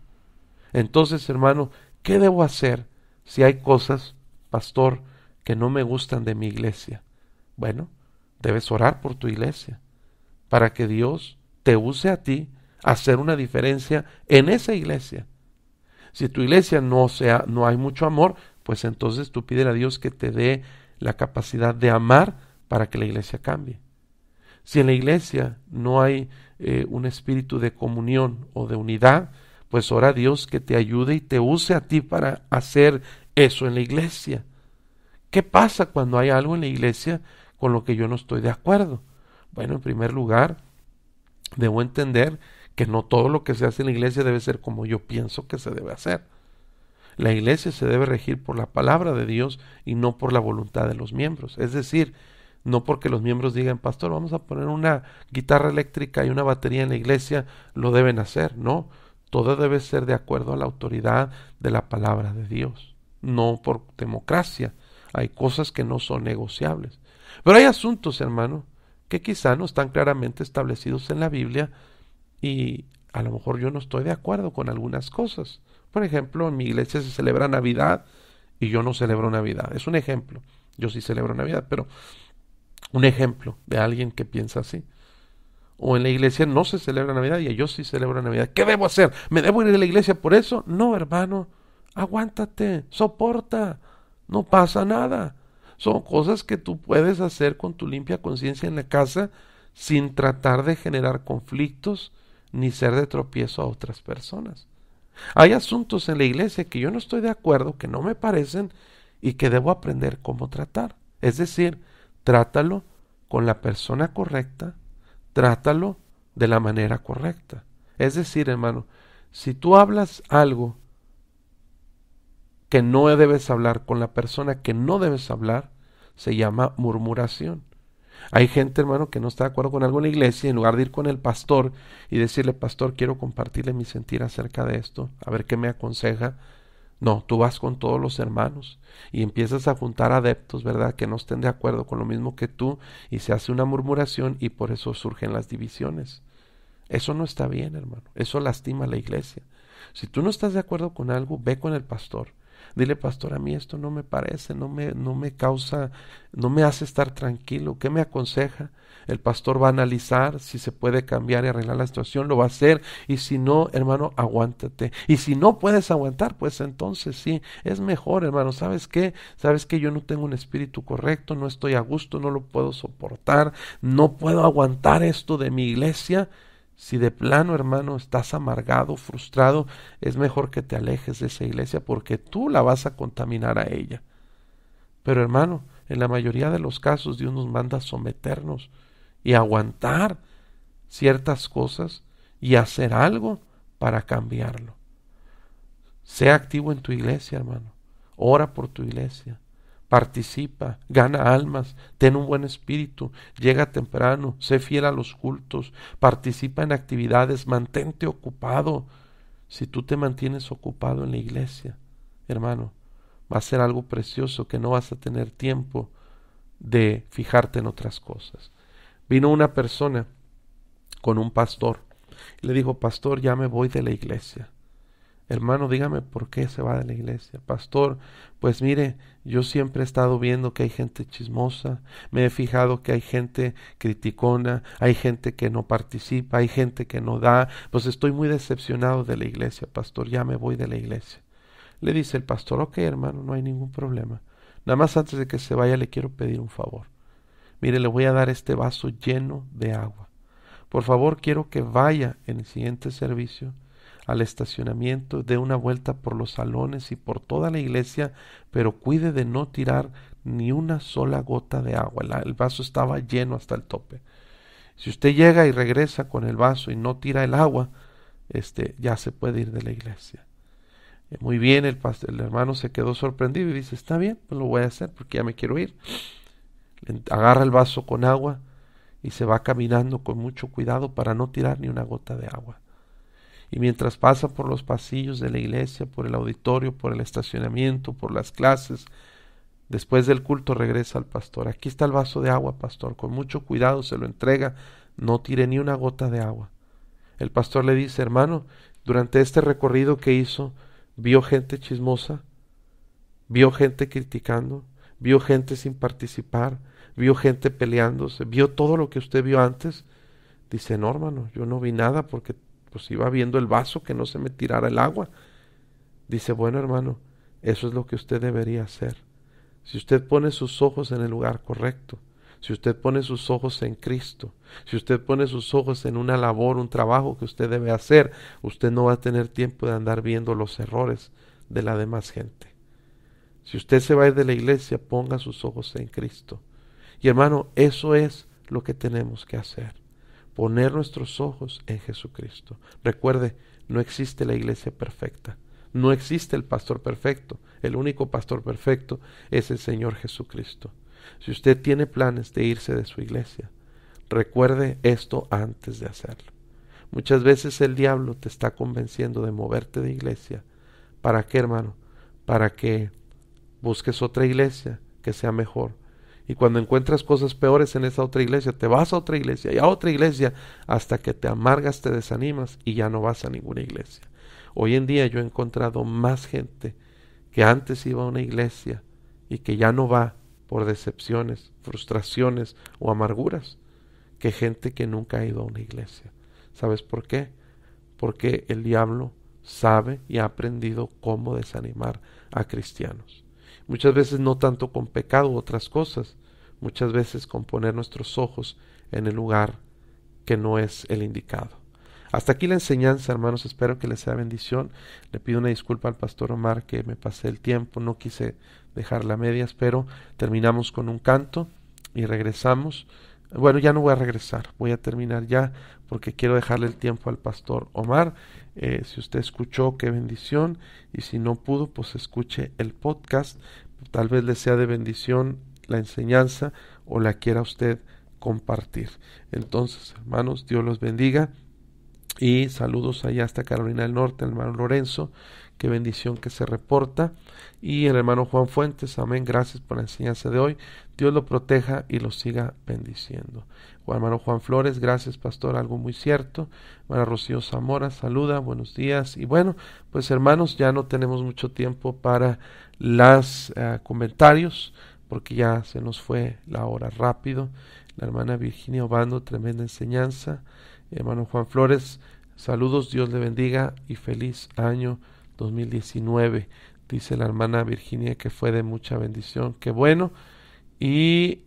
[SPEAKER 7] Entonces, hermano, ¿qué debo hacer si hay cosas, pastor, que no me gustan de mi iglesia? Bueno, debes orar por tu iglesia, para que Dios te use a ti hacer una diferencia en esa iglesia. Si tu iglesia no hay mucho amor, pues entonces tú pídele a Dios que te dé la capacidad de amar para que la iglesia cambie. Si en la iglesia no hay un espíritu de comunión o de unidad, pues ora a Dios que te ayude y te use a ti para hacer eso en la iglesia. ¿Qué pasa cuando hay algo en la iglesia con lo que yo no estoy de acuerdo? Bueno, en primer lugar, debo entender que no todo lo que se hace en la iglesia debe ser como yo pienso que se debe hacer. La iglesia se debe regir por la palabra de Dios y no por la voluntad de los miembros. Es decir, no porque los miembros digan, pastor, vamos a poner una guitarra eléctrica y una batería en la iglesia, lo deben hacer. No, todo debe ser de acuerdo a la autoridad de la palabra de Dios, no por democracia. Hay cosas que no son negociables. Pero hay asuntos, hermano, que quizá no están claramente establecidos en la Biblia y a lo mejor yo no estoy de acuerdo con algunas cosas. Por ejemplo, en mi iglesia se celebra Navidad y yo no celebro Navidad. Es un ejemplo. Yo sí celebro Navidad, pero un ejemplo de alguien que piensa así. O en la iglesia no se celebra Navidad y yo sí celebro Navidad. ¿Qué debo hacer? ¿Me debo ir de la iglesia por eso? No, hermano. Aguántate, soporta. No pasa nada. Son cosas que tú puedes hacer con tu limpia conciencia en la casa sin tratar de generar conflictos ni ser de tropiezo a otras personas. Hay asuntos en la iglesia que yo no estoy de acuerdo, que no me parecen y que debo aprender cómo tratar. Es decir, trátalo con la persona correcta, trátalo de la manera correcta. Es decir, hermano, si tú hablas algo que no debes hablar con la persona que no debes hablar, se llama murmuración. Hay gente, hermano, que no está de acuerdo con algo en la iglesia y en lugar de ir con el pastor y decirle, pastor, quiero compartirle mi sentir acerca de esto, a ver qué me aconseja. No, tú vas con todos los hermanos y empiezas a juntar adeptos, ¿verdad?, que no estén de acuerdo con lo mismo que tú y se hace una murmuración y por eso surgen las divisiones. Eso no está bien, hermano. Eso lastima a la iglesia. Si tú no estás de acuerdo con algo, ve con el pastor. Dile, pastor, a mí esto no me parece, no me causa, no me hace estar tranquilo. ¿Qué me aconseja? El pastor va a analizar si se puede cambiar y arreglar la situación, lo va a hacer. Y si no, hermano, aguántate. Y si no puedes aguantar, pues entonces sí, es mejor, hermano. ¿Sabes qué? ¿Sabes que yo no tengo un espíritu correcto? No estoy a gusto, no lo puedo soportar, no puedo aguantar esto de mi iglesia. Si de plano, hermano, estás amargado, frustrado, es mejor que te alejes de esa iglesia porque tú la vas a contaminar a ella. Pero, hermano, en la mayoría de los casos Dios nos manda a someternos y aguantar ciertas cosas y hacer algo para cambiarlo. Sé activo en tu iglesia, hermano. Ora por tu iglesia. Participa, gana almas, ten un buen espíritu, llega temprano, sé fiel a los cultos, participa en actividades, mantente ocupado. Si tú te mantienes ocupado en la iglesia, hermano, va a ser algo precioso que no vas a tener tiempo de fijarte en otras cosas. Vino una persona con un pastor y le dijo, pastor, ya me voy de la iglesia. Hermano, dígame por qué se va de la iglesia. Pastor, pues mire, yo siempre he estado viendo que hay gente chismosa, me he fijado que hay gente criticona, hay gente que no participa, hay gente que no da, pues estoy muy decepcionado de la iglesia, pastor, ya me voy de la iglesia. Le dice el pastor, ok, hermano, no hay ningún problema. Nada más antes de que se vaya le quiero pedir un favor. Mire, le voy a dar este vaso lleno de agua. Por favor, quiero que vaya en el siguiente servicio al estacionamiento, dé una vuelta por los salones y por toda la iglesia, pero cuide de no tirar ni una sola gota de agua. El vaso estaba lleno hasta el tope. Si usted llega y regresa con el vaso y no tira el agua, ya se puede ir de la iglesia. Muy bien, el hermano se quedó sorprendido y dice, está bien, pues lo voy a hacer porque ya me quiero ir. Agarra el vaso con agua y se va caminando con mucho cuidado para no tirar ni una gota de agua. Y mientras pasa por los pasillos de la iglesia, por el auditorio, por el estacionamiento, por las clases, después del culto regresa al pastor. Aquí está el vaso de agua, pastor. Con mucho cuidado se lo entrega. No tire ni una gota de agua. El pastor le dice, hermano, durante este recorrido que hizo, vio gente chismosa, vio gente criticando, vio gente sin participar, vio gente peleándose, vio todo lo que usted vio antes. Dice, no, hermano, yo no vi nada porque pues iba viendo el vaso, que no se me tirara el agua. Dice, bueno, hermano, eso es lo que usted debería hacer. Si usted pone sus ojos en el lugar correcto, si usted pone sus ojos en Cristo, si usted pone sus ojos en una labor, un trabajo que usted debe hacer, usted no va a tener tiempo de andar viendo los errores de la demás gente. Si usted se va a ir de la iglesia, ponga sus ojos en Cristo. Y hermano, eso es lo que tenemos que hacer. Poner nuestros ojos en Jesucristo. Recuerde, no existe la iglesia perfecta. No existe el pastor perfecto. El único pastor perfecto es el Señor Jesucristo. Si usted tiene planes de irse de su iglesia, recuerde esto antes de hacerlo. Muchas veces el diablo te está convenciendo de moverte de iglesia. ¿Para qué, hermano? Para que busques otra iglesia que sea mejor. Y cuando encuentras cosas peores en esa otra iglesia, te vas a otra iglesia y a otra iglesia hasta que te amargas, te desanimas y ya no vas a ninguna iglesia. Hoy en día yo he encontrado más gente que antes iba a una iglesia y que ya no va por decepciones, frustraciones o amarguras, que gente que nunca ha ido a una iglesia. ¿Sabes por qué? Porque el diablo sabe y ha aprendido cómo desanimar a cristianos. Muchas veces no tanto con pecado u otras cosas, muchas veces con poner nuestros ojos en el lugar que no es el indicado. Hasta aquí la enseñanza, hermanos, espero que les sea bendición. Le pido una disculpa al pastor Omar que me pasé el tiempo, no quise dejarla a medias, pero terminamos con un canto y regresamos. Bueno, ya no voy a regresar, voy a terminar ya porque quiero dejarle el tiempo al pastor Omar. Si usted escuchó, qué bendición, y si no pudo, pues escuche el podcast. Tal vez le sea de bendición la enseñanza o la quiera usted compartir. Entonces, hermanos, Dios los bendiga y saludos allá hasta Carolina del Norte, el hermano Lorenzo, qué bendición que se reporta, y el hermano Juan Fuentes, amén, gracias por la enseñanza de hoy, Dios lo proteja y lo siga bendiciendo. O hermano Juan Flores, gracias pastor, algo muy cierto. Hermana Rocío Zamora, saluda, buenos días. Y bueno, pues hermanos, ya no tenemos mucho tiempo para los comentarios, porque ya se nos fue la hora rápido. La hermana Virginia Obando, tremenda enseñanza. Hermano Juan Flores, saludos, Dios le bendiga y feliz año 2019. Dice la hermana Virginia que fue de mucha bendición, qué bueno. Y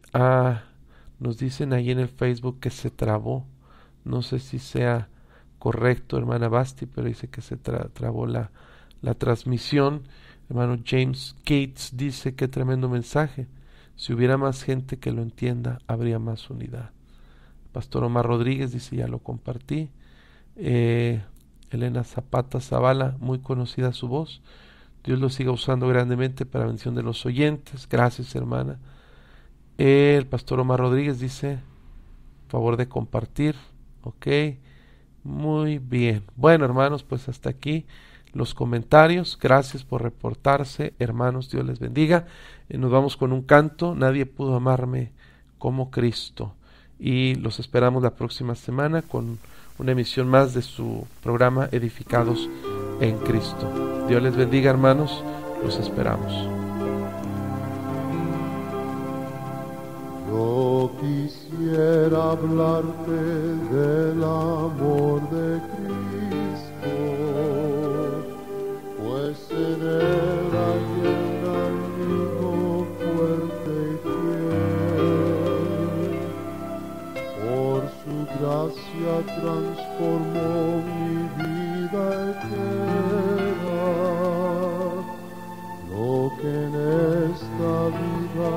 [SPEAKER 7] nos dicen ahí en el Facebook que se trabó, no sé si sea correcto, hermana Basti, pero dice que se trabó la transmisión. Hermano James Gates dice qué tremendo mensaje, si hubiera más gente que lo entienda, habría más unidad. Pastor Omar Rodríguez dice, ya lo compartí. Elena Zapata Zavala, muy conocida su voz, Dios lo siga usando grandemente para la bendición de los oyentes, gracias hermana. El pastor Omar Rodríguez dice, favor de compartir, ok, muy bien. Bueno hermanos, pues hasta aquí los comentarios, gracias por reportarse, hermanos, Dios les bendiga. Nos vamos con un canto, nadie pudo amarme como Cristo, y los esperamos la próxima semana con una emisión más de su programa Edificados en Cristo. Dios les bendiga hermanos, los esperamos.
[SPEAKER 1] Yo quisiera hablarte del amor de Cristo, pues en él hay un amigo fuerte y fiel. Por su gracia transformó mi vida entera. Lo que en esta vida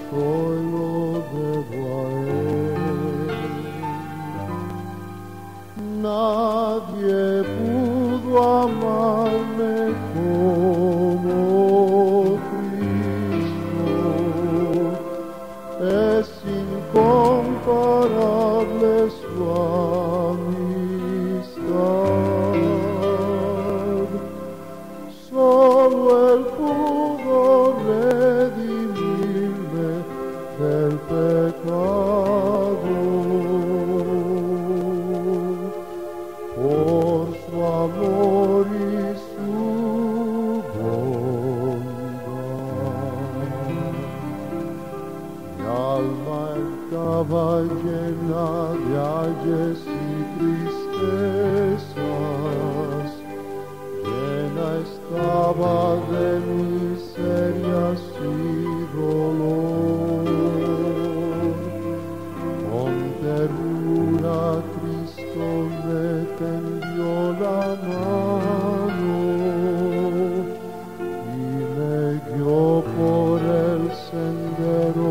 [SPEAKER 1] soy lo debo a él. Nadie pudo amarme como Cristo. Es incomparable su amistad. Solo él pudo redimirme del pecado. Por su amor y su bondad, mi alma estaba llena de ayes y tristezas, llena estaba de miserias y dolor. Con ternura Cristo me tendió la mano y me guió por el sendero